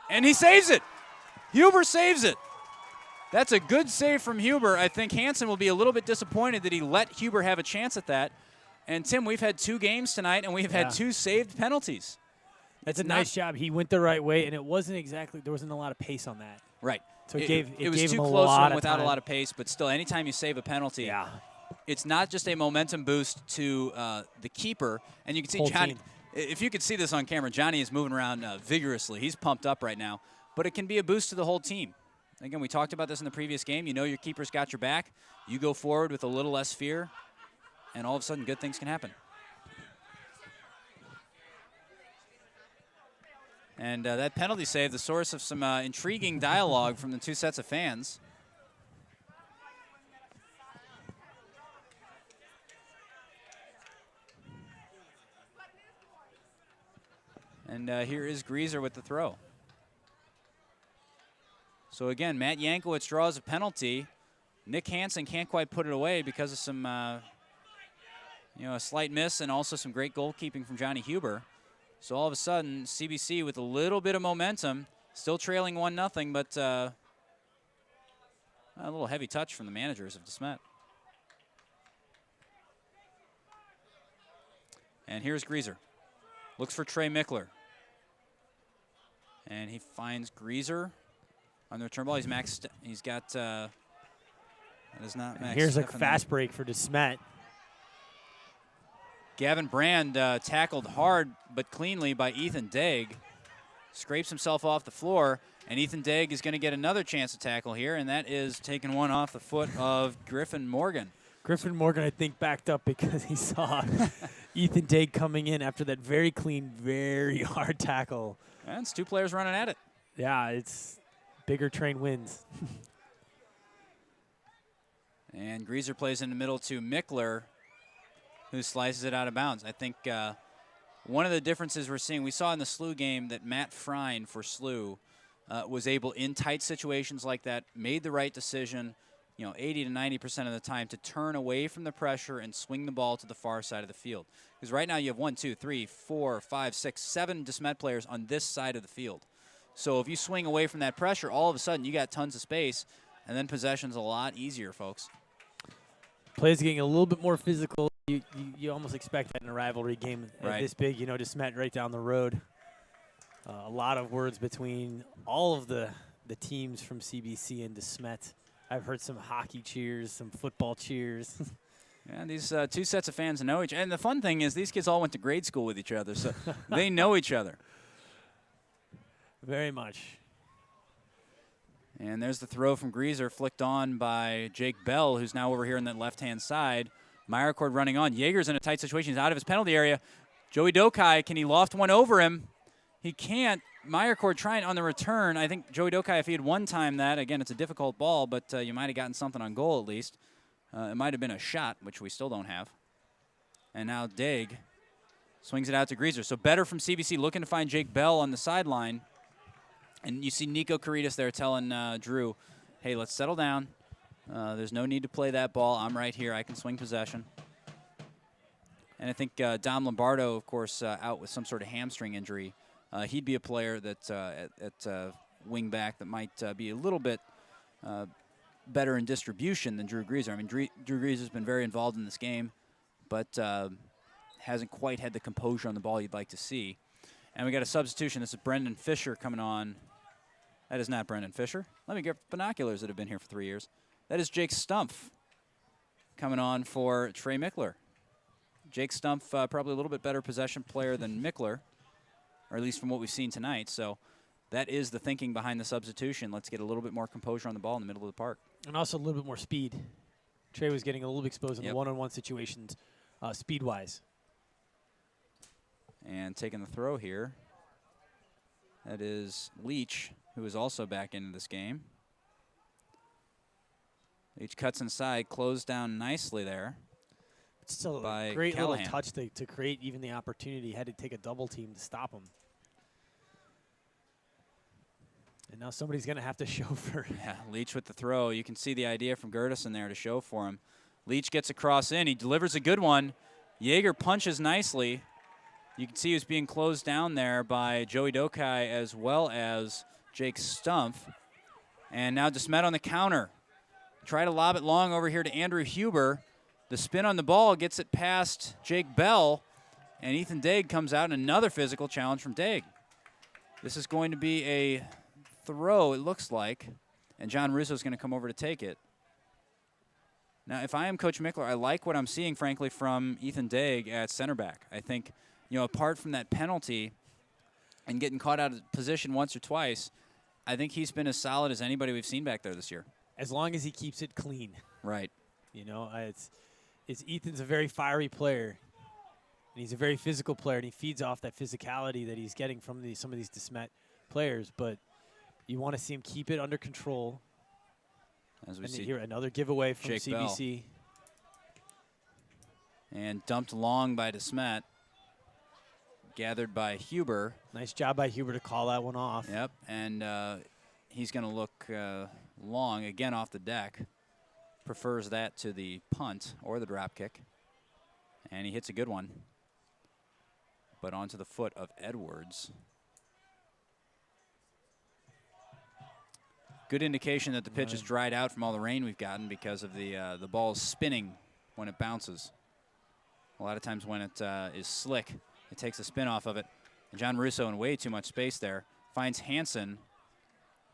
S1: And he saves it. Huber saves it. That's a good save from Huber. I think Hansen will be a little bit disappointed that he let Huber have a chance at that. And, Tim, we've had 2 games tonight, and we've had 2 saved penalties.
S2: That's a nice job. He went the right way, and it wasn't exactly – there wasn't a lot of pace on that.
S1: Right.
S2: So it
S1: was
S2: gave
S1: too
S2: him
S1: close
S2: a lot
S1: without
S2: of
S1: a lot of pace, but still, anytime you save a penalty, it's not just a momentum boost to the keeper. And you can see
S2: Whole
S1: Johnny
S2: team.
S1: – if you could see this on camera, Johnny is moving around vigorously. He's pumped up right now. But it can be a boost to the whole team. Again, we talked about this in the previous game. You know your keeper's got your back. You go forward with a little less fear, and all of a sudden good things can happen. And that penalty save, the source of some intriguing dialogue from the 2 sets of fans. And here is Greaser with the throw. So again, Matt Yankowitz draws a penalty. Nick Hansen can't quite put it away because of some, a slight miss and also some great goalkeeping from Johnny Huber. So all of a sudden, CBC with a little bit of momentum, still trailing 1-0, but a little heavy touch from the managers of DeSmet. And here's Greaser. Looks for Trey Mickler. And he finds Greaser on the return ball. He's got, that is not Max.
S2: Here's a fast break for DeSmet.
S1: Gavin Brand tackled hard but cleanly by Ethan Daig. Scrapes himself off the floor, and Ethan Daig is going to get another chance to tackle here, and that is taking one off the foot of Griffin Morgan.
S2: Griffin Morgan, I think, backed up because he saw Ethan Daig coming in after that very clean, very hard tackle.
S1: And it's 2 players running at it.
S2: Yeah, it's bigger train wins.
S1: And Greaser plays in the middle to Mickler, who slices it out of bounds. I think one of the differences we're seeing, we saw in the SLU game that Matt Frein for SLU was able, in tight situations like that, made the right decision, 80 to 90% of the time, to turn away from the pressure and swing the ball to the far side of the field. Because right now you have 1, 2, 3, 4, 5, 6, 7 DeSmet players on this side of the field. So if you swing away from that pressure, all of a sudden you got tons of space, and then possession's a lot easier, folks.
S2: Plays getting a little bit more physical. You almost expect that in a rivalry game this big. DeSmet right down the road. A lot of words between all of the teams from CBC and DeSmet. I've heard some hockey cheers, some football cheers.
S1: Yeah, these 2 sets of fans know each other. And the fun thing is these kids all went to grade school with each other, so they know each other.
S2: Very much.
S1: And there's the throw from Greaser, flicked on by Jake Bell, who's now over here on that left-hand side. Meyercord running on. Yeager's in a tight situation. He's out of his penalty area. Joey Dokai, can he loft one over him? He can't. Meyercord trying on the return. I think Joey Dokai, if he had one time that, again, it's a difficult ball, but you might have gotten something on goal at least. It might have been a shot, which we still don't have. And now Daig swings it out to Greaser. So better from CBC, looking to find Jake Bell on the sideline. And you see Nico Caritas there telling Drew, hey, let's settle down. There's no need to play that ball. I'm right here. I can swing possession. And I think Dom Lombardo, of course, out with some sort of hamstring injury. He'd be a player that at wing back that might be a little bit better in distribution than Drew Greaser. I mean, Drew Greaser's been very involved in this game, but hasn't quite had the composure on the ball you'd like to see. And we got a substitution. This is Brendan Fisher coming on. That is not Brendan Fisher. Let me get binoculars that have been here for 3 years. That is Jake Stumpf coming on for Trey Mickler. Jake Stumpf, probably a little bit better possession player than Mickler, or at least from what we've seen tonight. So that is the thinking behind the substitution. Let's get a little bit more composure on the ball in the middle of the park.
S2: And also a little bit more speed. Trey was getting a little bit exposed in the one-on-one situations speed-wise.
S1: And taking the throw here, that is Leach, who is also back into this game. Leach cuts inside, closed down nicely there.
S2: It's still
S1: by
S2: a great
S1: Callahan.
S2: little touch to create even the opportunity. Had to take a double team to stop him. And now somebody's going to have to chauffeur.
S1: Yeah, Leach with the throw. You can see the idea from Gertison there to show for him. Leach gets across in. He delivers a good one. Yeager punches nicely. You can see he was being closed down there by Joey Dokai as well as Jake Stumpf. And now DeSmet on the counter. Try to lob it long over here to Andrew Huber. The spin on the ball gets it past Jake Bell. And Ethan Daig comes out, and another physical challenge from Daig. This is going to be a throw, it looks like, and John Russo is going to come over to take it. Now, if I am Coach Mickler, I like what I'm seeing, frankly, from Ethan Daig at center back. I think, apart from that penalty and getting caught out of position once or twice, I think he's been as solid as anybody we've seen back there this year.
S2: As long as he keeps it clean.
S1: Right.
S2: It's Ethan's a very fiery player, and he's a very physical player, and he feeds off that physicality that he's getting from some of these DeSmet players, but you want to see him keep it under control.
S1: As we
S2: and
S1: see
S2: here, another giveaway from
S1: Jake
S2: CBC.
S1: Bell. And dumped long by DeSmet. Gathered by Huber.
S2: Nice job by Huber to call that one off.
S1: Yep, and he's going to look long again off the deck. Prefers that to the punt or the drop kick. And he hits a good one. But onto the foot of Edwards. Good indication that the pitch is dried out from all the rain we've gotten because of the ball spinning when it bounces. A lot of times when it is slick, it takes a spin off of it. And John Russo in way too much space there. Finds Hansen.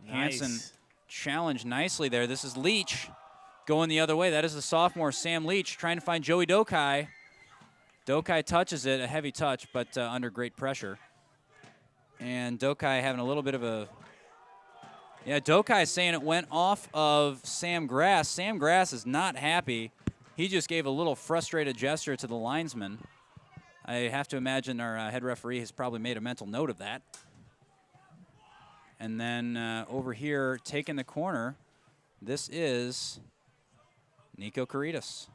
S2: Nice.
S1: Hansen challenged nicely there. This is Leach going the other way. That is the sophomore Sam Leach trying to find Joey Dokai. Dokai touches it, a heavy touch, but under great pressure. And Dokai having a little bit of a... Yeah, Dokai is saying it went off of Sam Grass. Sam Grass is not happy. He just gave a little frustrated gesture to the linesman. I have to imagine our head referee has probably made a mental note of that. And then over here, taking the corner, this is Nico Caritas.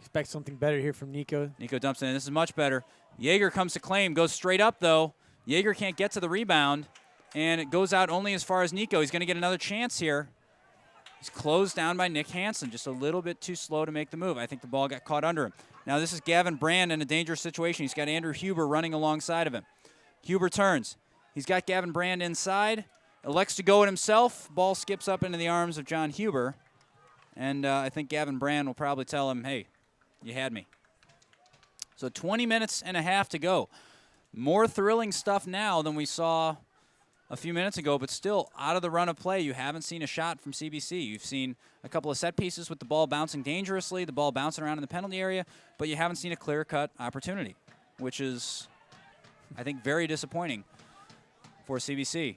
S2: Expect something better here from Nico.
S1: Nico dumps it in. This is much better. Yeager comes to claim, goes straight up, though. Yeager can't get to the rebound, and it goes out only as far as Nico. He's going to get another chance here. He's closed down by Nick Hansen, just a little bit too slow to make the move. I think the ball got caught under him. Now this is Gavin Brand in a dangerous situation. He's got Andrew Huber running alongside of him. Huber turns. He's got Gavin Brand inside. Elects to go it himself. Ball skips up into the arms of John Huber. And I think Gavin Brand will probably tell him, hey, you had me. So 20 minutes and a half to go. More thrilling stuff now than we saw a few minutes ago, but still out of the run of play, you haven't seen a shot from CBC. You've seen a couple of set pieces with the ball bouncing dangerously, the ball bouncing around in the penalty area, but you haven't seen a clear-cut opportunity, which is, I think, very disappointing for CBC.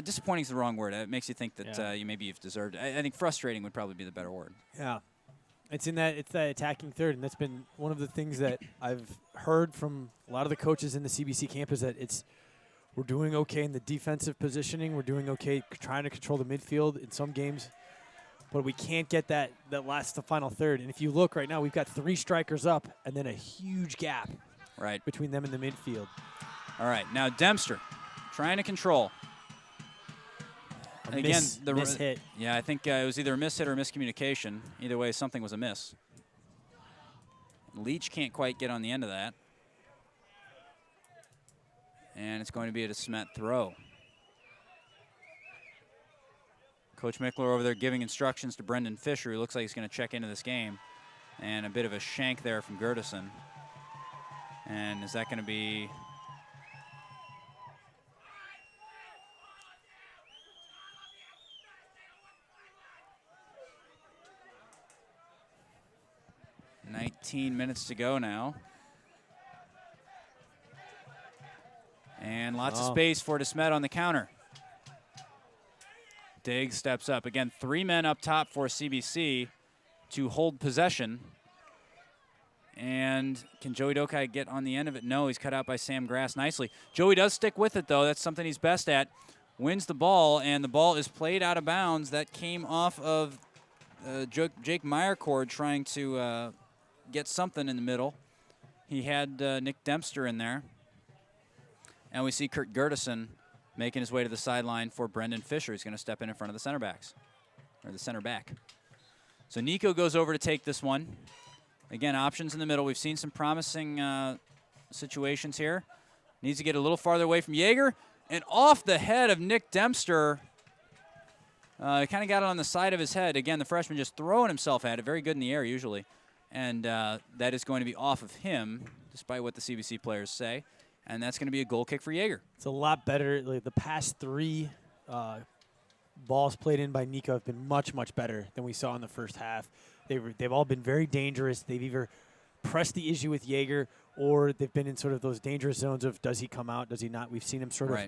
S1: Disappointing is the wrong word. It makes you think that you've deserved it. I think frustrating would probably be the better word.
S2: Yeah. It's that attacking third, and that's been one of the things that I've heard from a lot of the coaches in the CBC campus that we're doing okay in the defensive positioning. We're doing okay trying to control the midfield in some games, but we can't get the final third. And if you look right now, we've got 3 strikers up and then a huge gap between them and the midfield.
S1: All right, now Dempster trying to control.
S2: Miss hit.
S1: Yeah, I think it was either a miss hit or a miscommunication. Either way, something was amiss. Leach can't quite get on the end of that. And it's going to be a DeSmet throw. Coach Mickler over there giving instructions to Brendan Fisher, who looks like he's going to check into this game. And a bit of a shank there from Gertison. And is that going to be... 18 minutes to go now. And lots of space for DeSmet on the counter. Diggs steps up. Again, 3 men up top for CBC to hold possession. And can Joey Dokai get on the end of it? No, he's cut out by Sam Grass nicely. Joey does stick with it, though. That's something he's best at. Wins the ball, and the ball is played out of bounds. That came off of Jake Meyercord trying to get something in the middle. He had Nick Dempster in there. And we see Kurt Gertison making his way to the sideline for Brendan Fisher. He's going to step in front of the center backs, or the center back. So Nico goes over to take this one. Again, options in the middle. We've seen some promising situations here. Needs to get a little farther away from Yeager. And off the head of Nick Dempster. Kind of got it on the side of his head. Again, the freshman just throwing himself at it. Very good in the air usually. And that is going to be off of him, despite what the CBC players say. And that's going to be a goal kick for Yeager.
S2: It's a lot better. Like the past 3 balls played in by Nico have been much, much better than we saw in the first half. They've all been very dangerous. They've either pressed the issue with Yeager or they've been in sort of those dangerous zones of does he come out, does he not. We've seen him sort of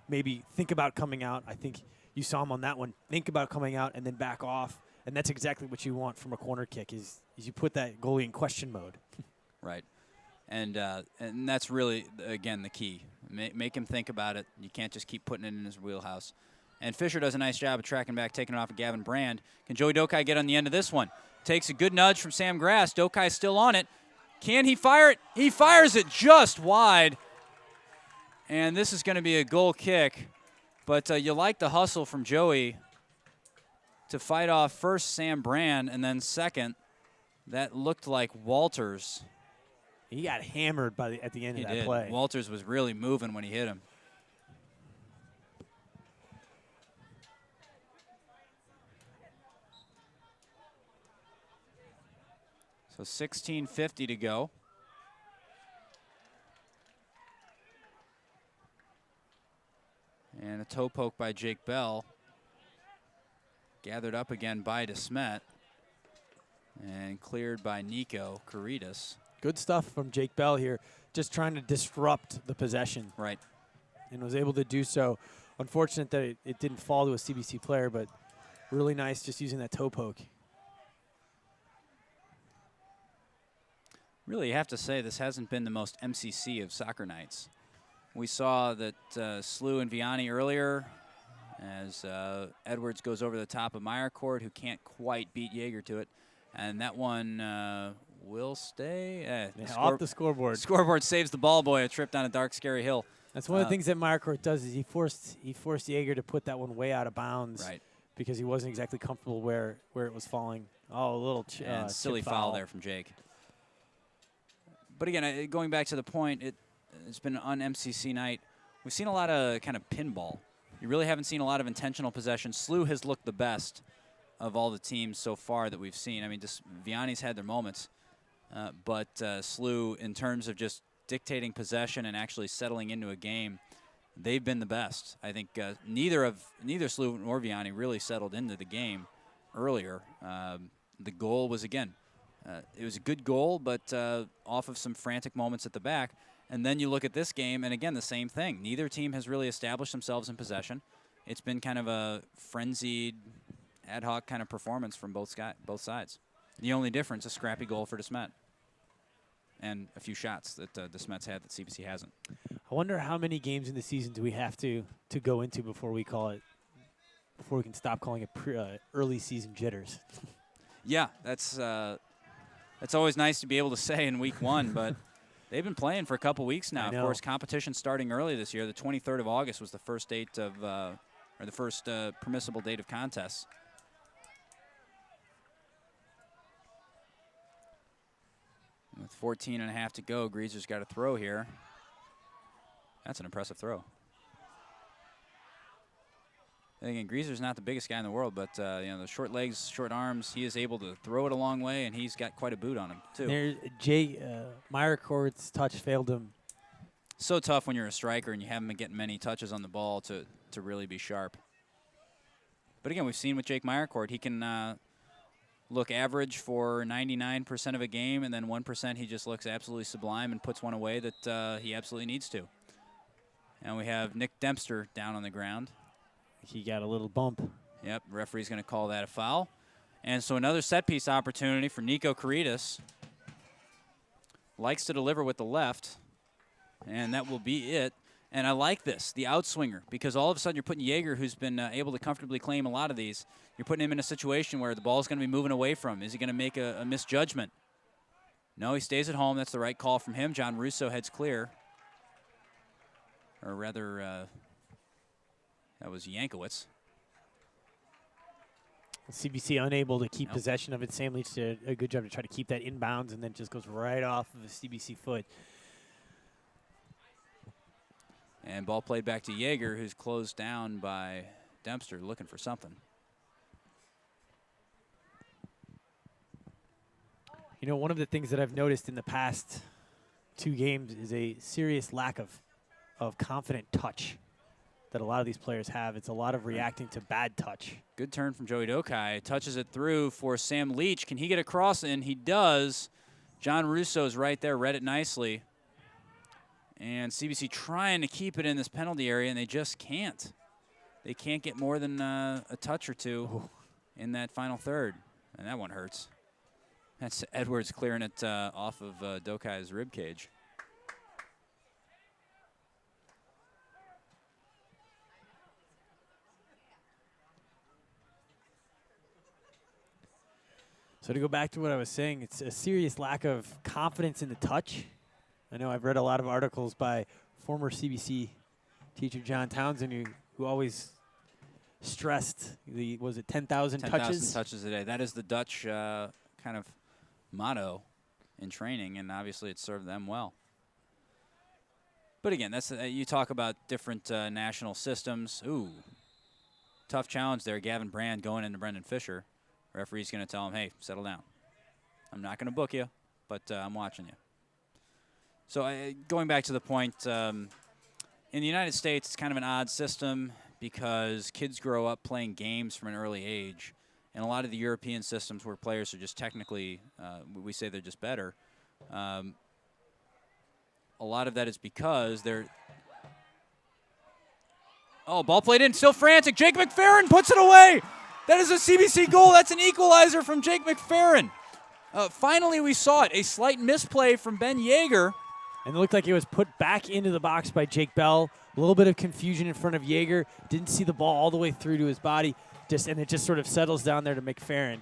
S2: maybe think about coming out. I think you saw him on that one, think about coming out and then back off. And that's exactly what you want from a corner kick is you put that goalie in question mode.
S1: Right. And that's really, again, the key. Make him think about it. You can't just keep putting it in his wheelhouse. And Fisher does a nice job of tracking back, taking it off of Gavin Brand. Can Joey Dokai get on the end of this one? Takes a good nudge from Sam Grass. Dokai's still on it. Can he fire it? He fires it just wide. And this is going to be a goal kick. But you like the hustle from Joey to fight off first Sam Brand and then second, that looked like Walters.
S2: He got hammered at the end of that play.
S1: Walters was really moving when he hit him. So 16:50 to go. And a toe poke by Jake Bell. Gathered up again by DeSmet. And cleared by Nico Caritas.
S2: Good stuff from Jake Bell here, just trying to disrupt the possession.
S1: Right.
S2: And was able to do so. Unfortunate that it didn't fall to a CBC player, but really nice just using that toe poke.
S1: Really, you have to say this hasn't been the most MCC of soccer nights. We saw that Slew and Vianney earlier as Edwards goes over the top of Meyercord, who can't quite beat Yeager to it. And that one will stay.
S2: Off the scoreboard.
S1: Scoreboard saves the ball boy a trip down a dark, scary hill.
S2: That's one of the things that Meyercord does is he forced Yeager to put that one way out of bounds.
S1: Right.
S2: Because he wasn't exactly comfortable where it was falling. Oh, a little
S1: silly foul there from Jake. But again, going back to the point, it's been an un-MCC night. We've seen a lot of kind of pinball. You really haven't seen a lot of intentional possession. Slew has looked the best of all the teams so far that we've seen. I mean, just Vianney's had their moments. But Slew, in terms of just dictating possession and actually settling into a game, they've been the best. I think neither Slew nor Vianney really settled into the game earlier. The goal was, again, it was a good goal, but off of some frantic moments at the back. And then you look at this game, and again, the same thing. Neither team has really established themselves in possession. It's been kind of a frenzied, ad hoc kind of performance from both sides. The only difference, a scrappy goal for DeSmet. And a few shots that DeSmet's had that CBC hasn't.
S2: I wonder how many games in the season do we have to go into before we can stop calling it early season jitters.
S1: Yeah, that's always nice to be able to say in week one, but they've been playing for a couple weeks now. Of course, competition starting early this year. The 23rd of August was the first date of, or the first permissible date of contests. With 14.5 to go, Greaser's got a throw here. That's an impressive throw. And again, Greaser's not the biggest guy in the world, but the short legs, short arms, he is able to throw it a long way, and he's got quite a boot on him, too.
S2: Meyercord's touch failed him.
S1: So tough when you're a striker and you haven't been getting many touches on the ball to really be sharp. But again, we've seen with Jake Meyercord, he can look average for 99% of a game, and then 1% he just looks absolutely sublime and puts one away that he absolutely needs to. And we have Nick Dempster down on the ground.
S2: He got a little bump.
S1: Yep, referee's going to call that a foul. And so another set-piece opportunity for Nico Caritas. Likes to deliver with the left, and that will be it. And I like this, the outswinger, because all of a sudden you're putting Yeager, who's been able to comfortably claim a lot of these, you're putting him in a situation where the ball's going to be moving away from him. Is he going to make a misjudgment? No, he stays at home. That's the right call from him. John Russo heads clear. Or rather, that was Yankowitz.
S2: CBC unable to keep possession of it. Sam Leach did a good job to try to keep that inbounds, and then just goes right off of the CBC foot.
S1: And ball played back to Yeager, who's closed down by Dempster, looking for something.
S2: You know, one of the things that I've noticed in the past 2 games is a serious lack of confident touch that a lot of these players have. It's a lot of reacting to bad touch.
S1: Good turn from Joey Dokai. Touches it through for Sam Leach. Can he get across? And he does. John Russo's right there, read it nicely. And CBC trying to keep it in this penalty area, and they just can't. They can't get more than a touch or two in that final third. And that one hurts. That's Edwards clearing it off of Dokai's rib cage.
S2: So to go back to what I was saying, it's a serious lack of confidence in the touch. I know I've read a lot of articles by former CBC teacher John Townsend who always stressed the, was it 10,000 touches?
S1: 10,000 touches a day. That is the Dutch kind of motto in training, and obviously it served them well. But again, that's you talk about different national systems. Ooh, tough challenge there. Gavin Brand going into Brendan Fisher. Referee's going to tell him, hey, settle down. I'm not going to book you, but I'm watching you. So going back to the point, in the United States, it's kind of an odd system because kids grow up playing games from an early age. And a lot of the European systems where players are just technically, we say they're just better, a lot of that is because they're... Oh, ball played in, still frantic. Jake McFerrin puts it away. That is a CBC goal. That's an equalizer from Jake McFerrin. Finally, we saw it. A slight misplay from Ben Yeager.
S2: And it looked like it was put back into the box by Jake Bell. A little bit of confusion in front of Yeager. Didn't see the ball all the way through to his body. And it just sort of settles down there to McFerrin.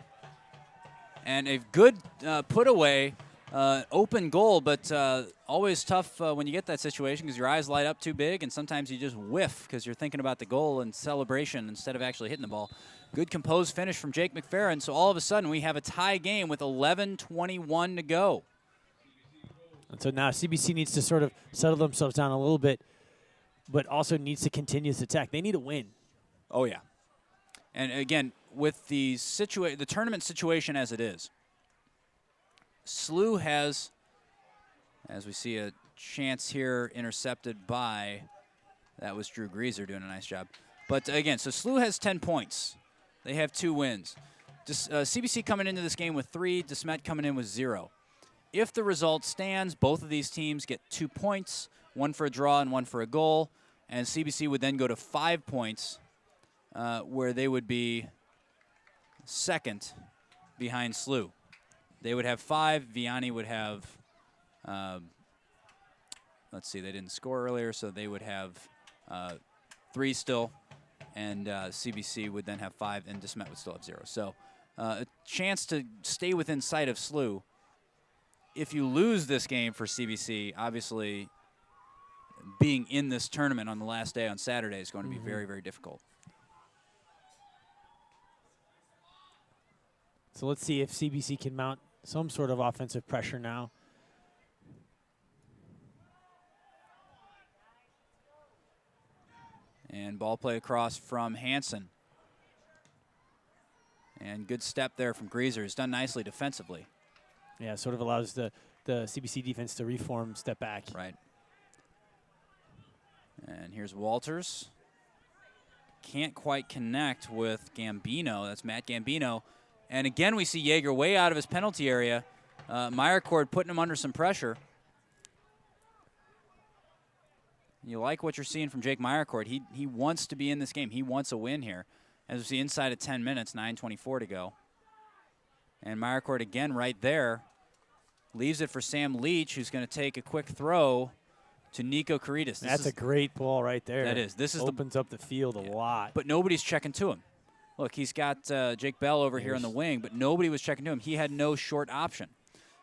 S1: And a good put away, open goal, but always tough when you get that situation because your eyes light up too big, and sometimes you just whiff because you're thinking about the goal and celebration instead of actually hitting the ball. Good composed finish from Jake McFerrin, so all of a sudden we have a tie game with 11:21 to go.
S2: And so now CBC needs to sort of settle themselves down a little bit, but also needs to continue this attack. They need a win.
S1: Oh, yeah. And again, with the tournament situation as it is, SLU has, as we see a chance here, intercepted by, that was Drew Greaser doing a nice job. But again, so SLU has 10 points. They have 2 wins. CBC coming into this game with 3, DeSmet coming in with 0. If the result stands, both of these teams get 2 points, 1 for a draw and 1 for a goal, and CBC would then go to 5 points, where they would be second behind SLU. They would have 5. Vianney would have, let's see, they didn't score earlier, so they would have 3 still, and CBC would then have 5, and DeSmet would still have 0. So a chance to stay within sight of SLU. If you lose this game for CBC, obviously being in this tournament on the last day on Saturday is going to be very, very difficult.
S2: So let's see if CBC can mount some sort of offensive pressure now.
S1: And ball play across from Hansen. And good step there from Greaser. He's done nicely defensively.
S2: Yeah, sort of allows the CBC defense to reform, step back.
S1: Right. And here's Walters. Can't quite connect with Gambino. That's Matt Gambino. And again, we see Yeager way out of his penalty area. Meyercord putting him under some pressure. You like what you're seeing from Jake Meyercord. He wants to be in this game. He wants a win here. As we see inside of 10 minutes, 9:24 to go. And Meyercord again right there. Leaves it for Sam Leach, who's going to take a quick throw to Nico Caritas.
S2: That's a great ball right there.
S1: That is. This is
S2: opens up the field a lot.
S1: But nobody's checking to him. Look, he's got Jake Bell over here on the wing, but nobody was checking to him. He had no short option.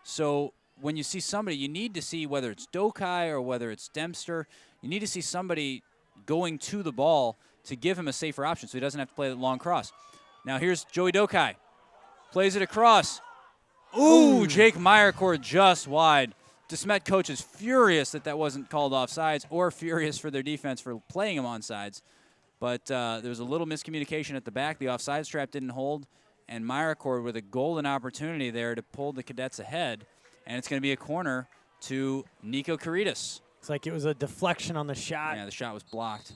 S1: So when you see somebody, you need to see whether it's Dokai or whether it's Dempster. You need to see somebody going to the ball to give him a safer option so he doesn't have to play the long cross. Now here's Joey Dokai. Plays it across. Ooh, Jake Meyercord just wide. DeSmet coach is furious that wasn't called offsides, or furious for their defense for playing him onside. But there was a little miscommunication at the back. The offside strap didn't hold, and Meyercord with a golden opportunity there to pull the Cadets ahead. And it's going to be a corner to Nico Caritas.
S2: It's like it was a deflection on the shot.
S1: Yeah, the shot was blocked.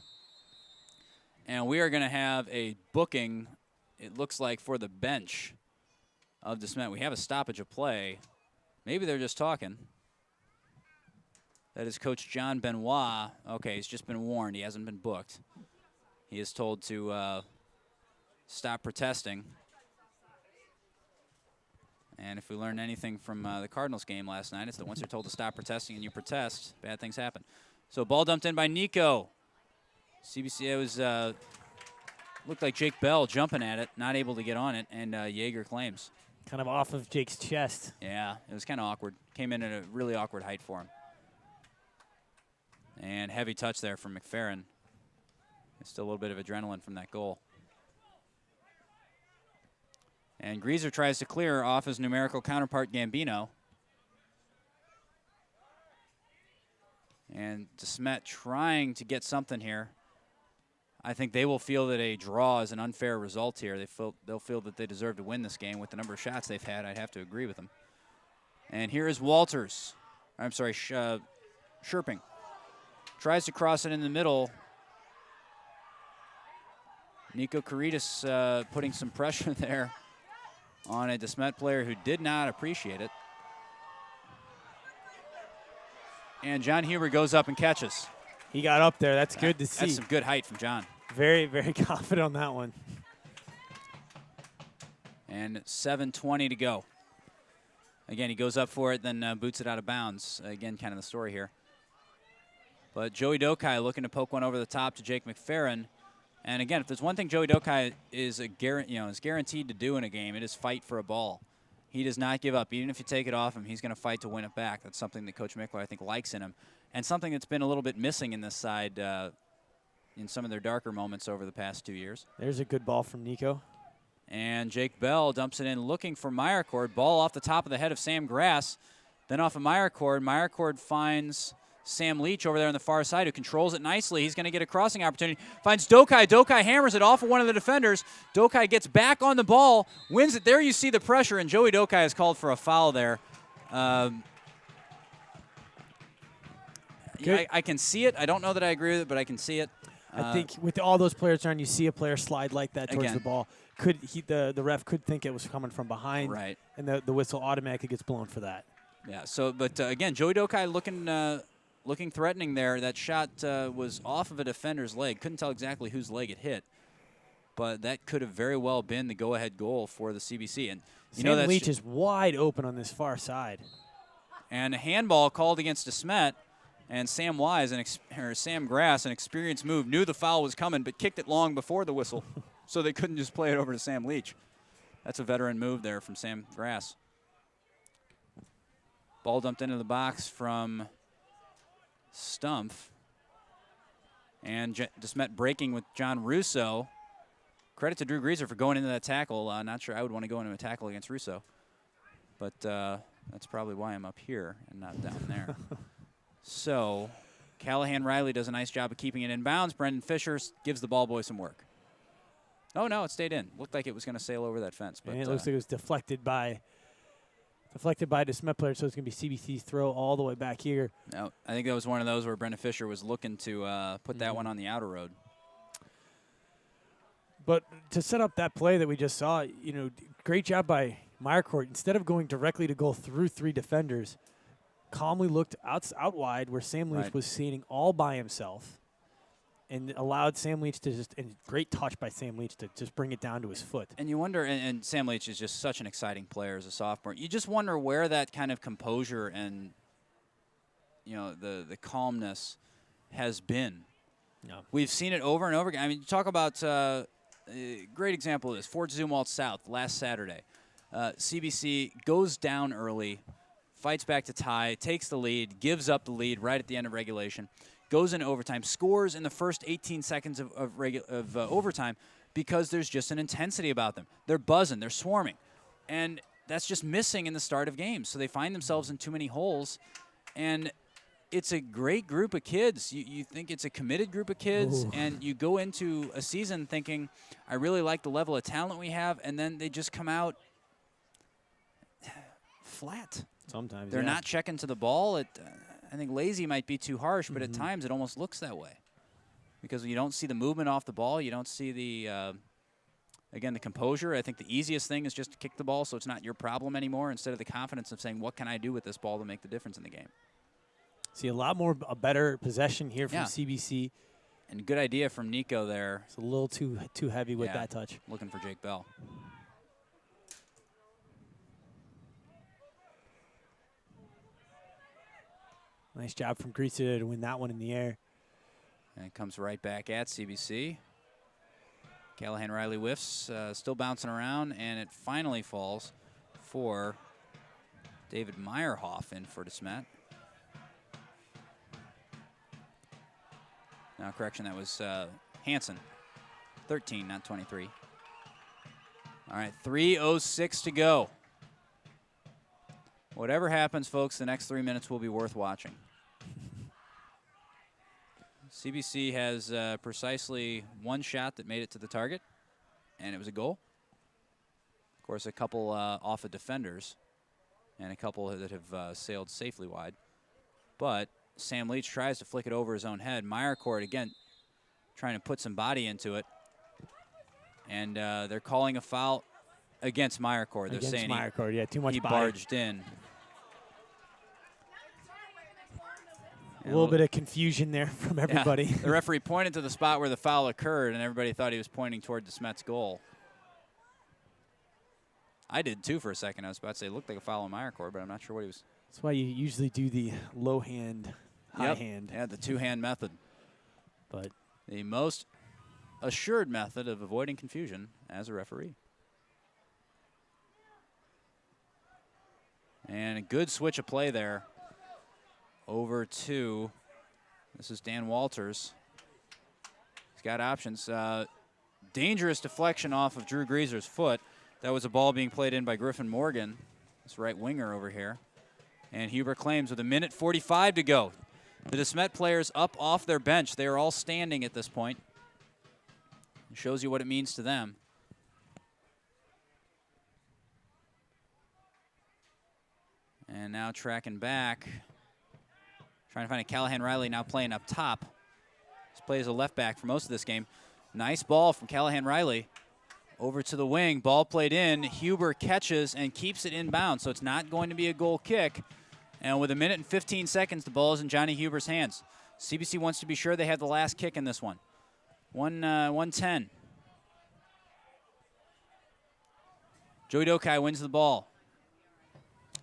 S1: And we are going to have a booking, it looks like, for the bench of DeSmet. We have a stoppage of play. Maybe they're just talking. That is Coach John Benoit. Okay, he's just been warned. He hasn't been booked. He is told to stop protesting. And if we learned anything from the Cardinals game last night, it's that once you're told to stop protesting and you protest, bad things happen. So ball dumped in by Nico. CBC, it was looked like Jake Bell jumping at it, not able to get on it, and Yeager claims.
S2: Kind of off of Jake's chest.
S1: Yeah, it was kind of awkward. Came in at a really awkward height for him. And heavy touch there from McFerrin. There's still a little bit of adrenaline from that goal. And Greaser tries to clear off his numerical counterpart Gambino. And DeSmet trying to get something here. I think they will feel that a draw is an unfair result here. They'll feel that they deserve to win this game with the number of shots they've had. I'd have to agree with them. And here is Walters. I'm sorry, Sherping. Tries to cross it in the middle. Nico Caritas putting some pressure there on a DeSmet player who did not appreciate it. And John Huber goes up and catches.
S2: He got up there. That's good to see.
S1: That's some good height from John.
S2: Very, very confident on that one.
S1: And 7:20 to go. Again, he goes up for it, then boots it out of bounds. Again, kind of the story here. But Joey Dokai looking to poke one over the top to Jake McFerrin. And again, if there's one thing Joey Dokai is guaranteed to do in a game, it is fight for a ball. He does not give up. Even if you take it off him, he's going to fight to win it back. That's something that Coach Mickler, I think, likes in him. And something that's been a little bit missing in this side in some of their darker moments over the past 2 years.
S2: There's a good ball from Nico.
S1: And Jake Bell dumps it in looking for Meyercord. Ball off the top of the head of Sam Grass. Then off of Meyercord. Meyercord finds Sam Leach over there on the far side, who controls it nicely. He's going to get a crossing opportunity. Finds Dokai. Dokai hammers it off of one of the defenders. Dokai gets back on the ball, wins it. There you see the pressure, and Joey Dokai is called for a foul there. I can see it. I don't know that I agree with it, but I can see it.
S2: I think with all those players around, you see a player slide like that towards the ball. The ref could think it was coming from behind,
S1: right? And
S2: the whistle automatically gets blown for that.
S1: Yeah. So, but again, Joey Dokai looking threatening there. That shot was off of a defender's leg. Couldn't tell exactly whose leg it hit, but that could have very well been the go-ahead goal for the CBC. And
S2: Sam Leach is wide open on this far side.
S1: And a handball called against DeSmet. And Sam Grass, an experienced move, knew the foul was coming, but kicked it long before the whistle, so they couldn't just play it over to Sam Leach. That's a veteran move there from Sam Grass. Ball dumped into the box from Stumpf. And DeSmet breaking with John Russo. Credit to Drew Greaser for going into that tackle. Not sure I would want to go into a tackle against Russo. But that's probably why I'm up here and not down there. So Callahan Riley does a nice job of keeping it in bounds. Brendan Fisher gives the ball boy some work. Oh, no, it stayed in. Looked like it was going to sail over that fence. But
S2: and it looks like it was deflected by DeSmet player, so it's going to be CBC's throw all the way back here.
S1: No, I think that was one of those where Brendan Fisher was looking to put that one on the outer road.
S2: But to set up that play that we just saw, great job by Meyercourt. Instead of going directly to goal through 3 defenders, calmly looked out wide where Sam Leach was standing all by himself and allowed Sam Leach to and great touch by Sam Leach to just bring it down to his foot.
S1: And you wonder, and Sam Leach is just such an exciting player as a sophomore. You just wonder where that kind of composure and, the calmness has been.
S2: No.
S1: We've seen it over and over again. I mean, you talk about a great example of this. Fort Zumwalt South last Saturday. CBC goes down early, fights back to tie, takes the lead, gives up the lead right at the end of regulation, goes into overtime, scores in the first 18 seconds of overtime because there's just an intensity about them. They're buzzing, they're swarming. And that's just missing in the start of games. So they find themselves in too many holes. And it's a great group of kids. You think it's a committed group of kids, and you go into a season thinking, I really like the level of talent we have, and then they just come out flat.
S2: Sometimes
S1: they're not checking to the ball. I think lazy might be too harsh, but at times it almost looks that way because you don't see the movement off the ball. You don't see the composure. I think the easiest thing is just to kick the ball so it's not your problem anymore instead of the confidence of saying, what can I do with this ball to make the difference in the game?
S2: See a better possession here from CBC.
S1: And good idea from Nico there.
S2: It's a little too heavy with that touch.
S1: Looking for Jake Bell.
S2: Nice job from Grisa to win that one in the air.
S1: And it comes right back at CBC. Callahan Riley whiffs, still bouncing around, and it finally falls for David Meyerhoff in for DeSmet. Now, correction, that was Hansen. 13, not 23. All right, 3:06 to go. Whatever happens, folks, the next 3 minutes will be worth watching. CBC has precisely one shot that made it to the target, and it was a goal. Of course, a couple off of defenders and a couple that have sailed safely wide. But Sam Leach tries to flick it over his own head. Meyercourt, again, trying to put some body into it. And they're calling a foul against Meyercourt. They're saying
S2: Meyercourt, too much
S1: he
S2: body.
S1: Barged in.
S2: A little bit of confusion there from everybody.
S1: Yeah, the referee pointed to the spot where the foul occurred, and everybody thought he was pointing toward DeSmet's goal. I did, too, for a second. I was about to say it looked like a foul on Meyercourt, but I'm not sure what he was.
S2: That's why you usually do the low hand, high hand.
S1: Yeah, the two-hand method.
S2: But
S1: the most assured method of avoiding confusion as a referee. And a good switch of play there. Over to, this is Dan Walters. He's got options. Dangerous deflection off of Drew Grieser's foot. That was a ball being played in by Griffin Morgan, this right winger over here. And Huber claims with 1:45 to go. The DeSmet players up off their bench. They are all standing at this point. It shows you what it means to them. And now tracking back. Trying to find a Callahan Riley now playing up top. He's played as a left back for most of this game. Nice ball from Callahan Riley. Over to the wing. Ball played in. Huber catches and keeps it inbound, so it's not going to be a goal kick. And with 1:15 seconds, the ball is in Johnny Huber's hands. CBC wants to be sure they have the last kick in this one. 1:10. Joey Dokai wins the ball.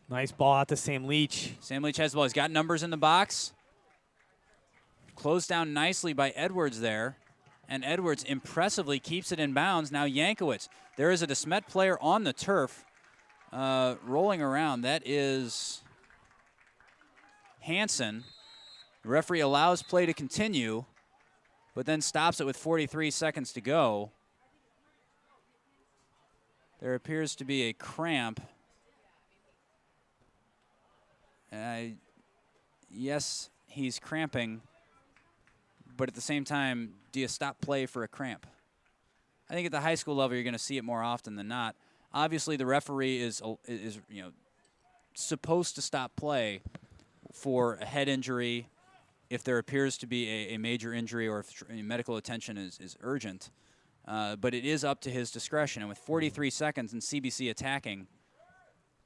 S2: Nice ball out to Sam Leach.
S1: Sam Leach has the ball. He's got numbers in the box. Closed down nicely by Edwards there. And Edwards impressively keeps it in bounds. Now Yankowitz. There is a DeSmet player on the turf rolling around. That is Hansen. The referee allows play to continue, but then stops it with 43 seconds to go. There appears to be a cramp. Yes, he's cramping, but at the same time, do you stop play for a cramp? I think at the high school level, you're going to see it more often than not. Obviously, the referee is supposed to stop play for a head injury if there appears to be a major injury or if medical attention is urgent. but it is up to his discretion. And with 43 seconds and CBC attacking,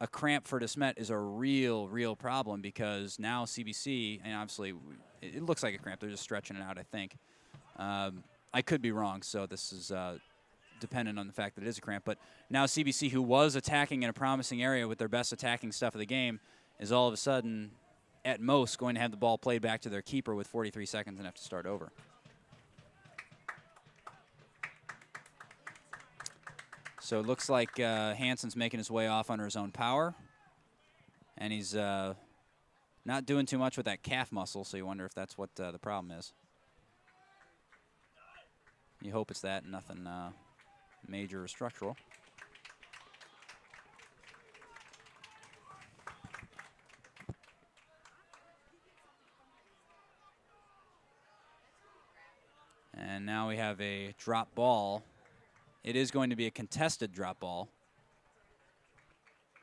S1: a cramp for DeSmet is a real problem because now CBC, and obviously it looks like a cramp. They're just stretching it out, I think. I could be wrong, so this is dependent on the fact that it is a cramp. But now CBC, who was attacking in a promising area with their best attacking stuff of the game, is all of a sudden, at most, going to have the ball played back to their keeper with 43 seconds and have to start over. So it looks like Hansen's making his way off under his own power. And he's not doing too much with that calf muscle, so you wonder if that's what the problem is. You hope it's that, nothing major or structural. And now we have a drop ball. It is going to be a contested drop ball.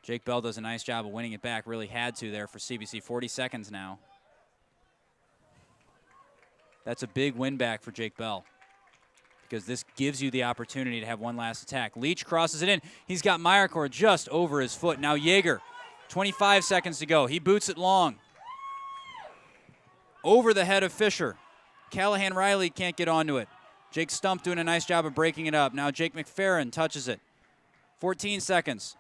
S1: Jake Bell does a nice job of winning it back. Really had to there for CBC. 40 seconds now. That's a big win back for Jake Bell because this gives you the opportunity to have one last attack. Leach crosses it in. He's got Meyercore just over his foot. Now Yeager, 25 seconds to go. He boots it long. Over the head of Fisher. Callahan Riley can't get onto it. Jake Stump doing a nice job of breaking it up. Now Jake McFerrin touches it. 14 seconds.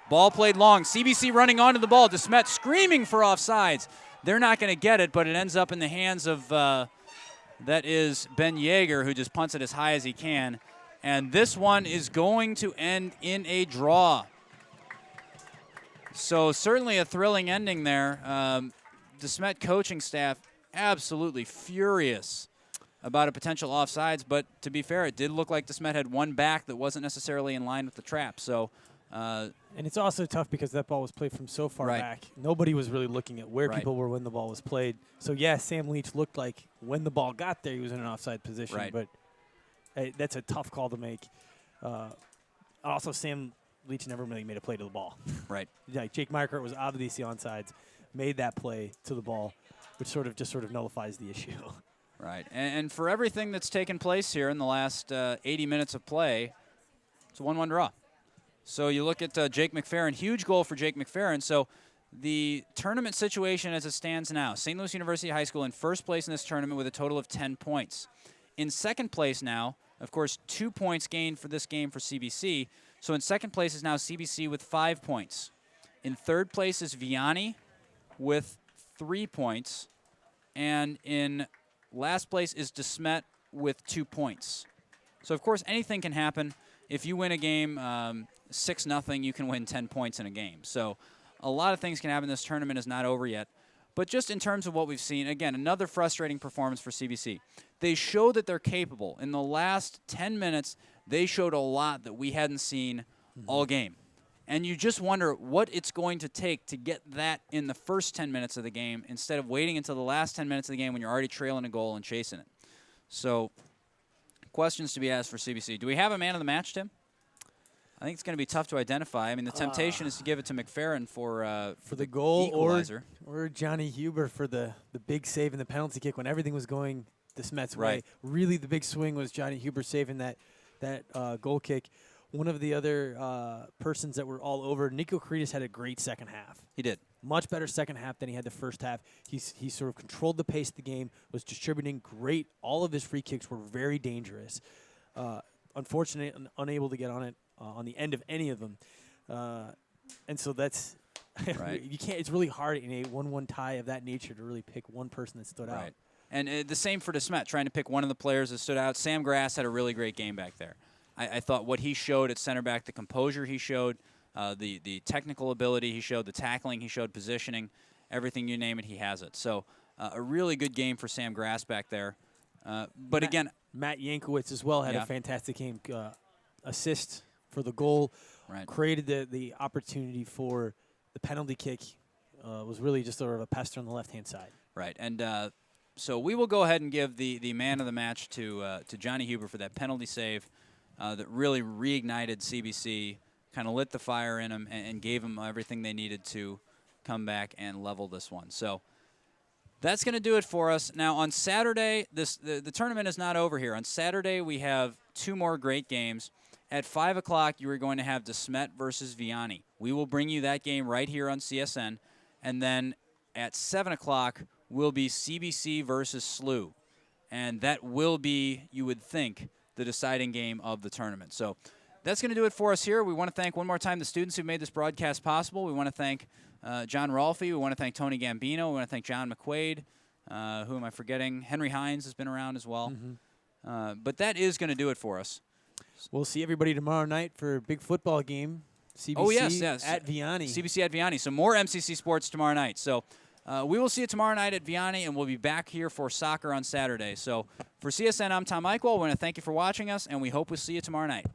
S1: Ball played long. CBC running onto the ball. DeSmet screaming for offsides. They're not going to get it, but it ends up in the hands of, that is Ben Yeager, who just punts it as high as he can. And this one is going to end in a draw. So certainly a thrilling ending there. DeSmet coaching staff absolutely furious about a potential offsides, but to be fair, it did look like DeSmet had one back that wasn't necessarily in line with the trap. So,
S2: and it's also tough because that ball was played from so far back. Nobody was really looking at where people were when the ball was played. So, yeah, Sam Leach looked like when the ball got there, he was in an offside position. But that's a tough call to make. Also, Sam Leach never really made a play to the ball. Like Jake Meyerkart was obviously onside, made that play to the ball, which sort of nullifies the issue.
S1: Right, and for everything that's taken place here in the last 80 minutes of play, it's a 1-1 draw. So you look at Jake McFerrin, huge goal for Jake McFerrin. So the tournament situation as it stands now, St. Louis University High School in first place in this tournament with a total of 10 points. In second place now, of course, 2 points gained for this game for CBC. So in second place is now CBC with 5 points. In third place is Vianney with 3 points. And in last place is DeSmet with 2 points. So, of course, anything can happen. If you win a game 6-0, you can win 10 points in a game. So a lot of things can happen. This tournament is not over yet. But just in terms of what we've seen, again, another frustrating performance for CBC. They show that they're capable. In the last 10 minutes, they showed a lot that we hadn't seen all game. And you just wonder what it's going to take to get that in the first 10 minutes of the game instead of waiting until the last 10 minutes of the game when you're already trailing a goal and chasing it. So, questions to be asked for CBC. Do we have a man of the match, Tim? I think it's going to be tough to identify. I mean, the temptation is to give it to McFerrin for
S2: the goal
S1: equalizer.
S2: or Johnny Huber for the big save and the penalty kick when everything was going DeSmet's way. Really, the big swing was Johnny Huber saving that goal kick. One of the other persons that were all over, Nico Caritas had a great second half.
S1: He did.
S2: Much better second half than he had the first half. He sort of controlled the pace of the game, was distributing great. All of his free kicks were very dangerous. Unfortunate and unable to get on it on the end of any of them. And so that's you can't. It's really hard in a 1-1 tie of that nature to really pick one person that stood out.
S1: And the same for DeSmet, trying to pick one of the players that stood out. Sam Grass had a really great game back there. I thought what he showed at center back, the composure he showed, the technical ability he showed, the tackling he showed, positioning, everything you name it, he has it. So a really good game for Sam Grass back there. But again,
S2: Matt Yankowicz as well had a fantastic game. Assist for the goal, created the opportunity for the penalty kick. Was really just sort of a pester on the left-hand side.
S1: Right, and so we will go ahead and give the man of the match to Johnny Huber for that penalty save. That really reignited CBC, kind of lit the fire in them, and gave them everything they needed to come back and level this one. So That's going to do it for us. Now, on Saturday, the tournament is not over here. On Saturday, we have 2 more great games. At 5 o'clock, you are going to have DeSmet versus Vianney. We will bring you that game right here on CSN. And then at 7 o'clock will be CBC versus SLU. And that will be, you would think, the deciding game of the tournament. So that's going to do it for us here. We want to thank one more time the students who made this broadcast possible. We want to thank John Rolfe. We want to thank Tony Gambino. We want to thank John McQuaid. Who am I forgetting? Henry Hines has been around as well. But that is going to do it for us.
S2: We'll see everybody tomorrow night for a big football game. CBC at Vianney.
S1: CBC at Vianney. So more MCC sports tomorrow night. So we will see you tomorrow night at Vianney, and we'll be back here for soccer on Saturday. So for CSN, I'm Tom Eichwald. We want to thank you for watching us, and we hope we'll see you tomorrow night.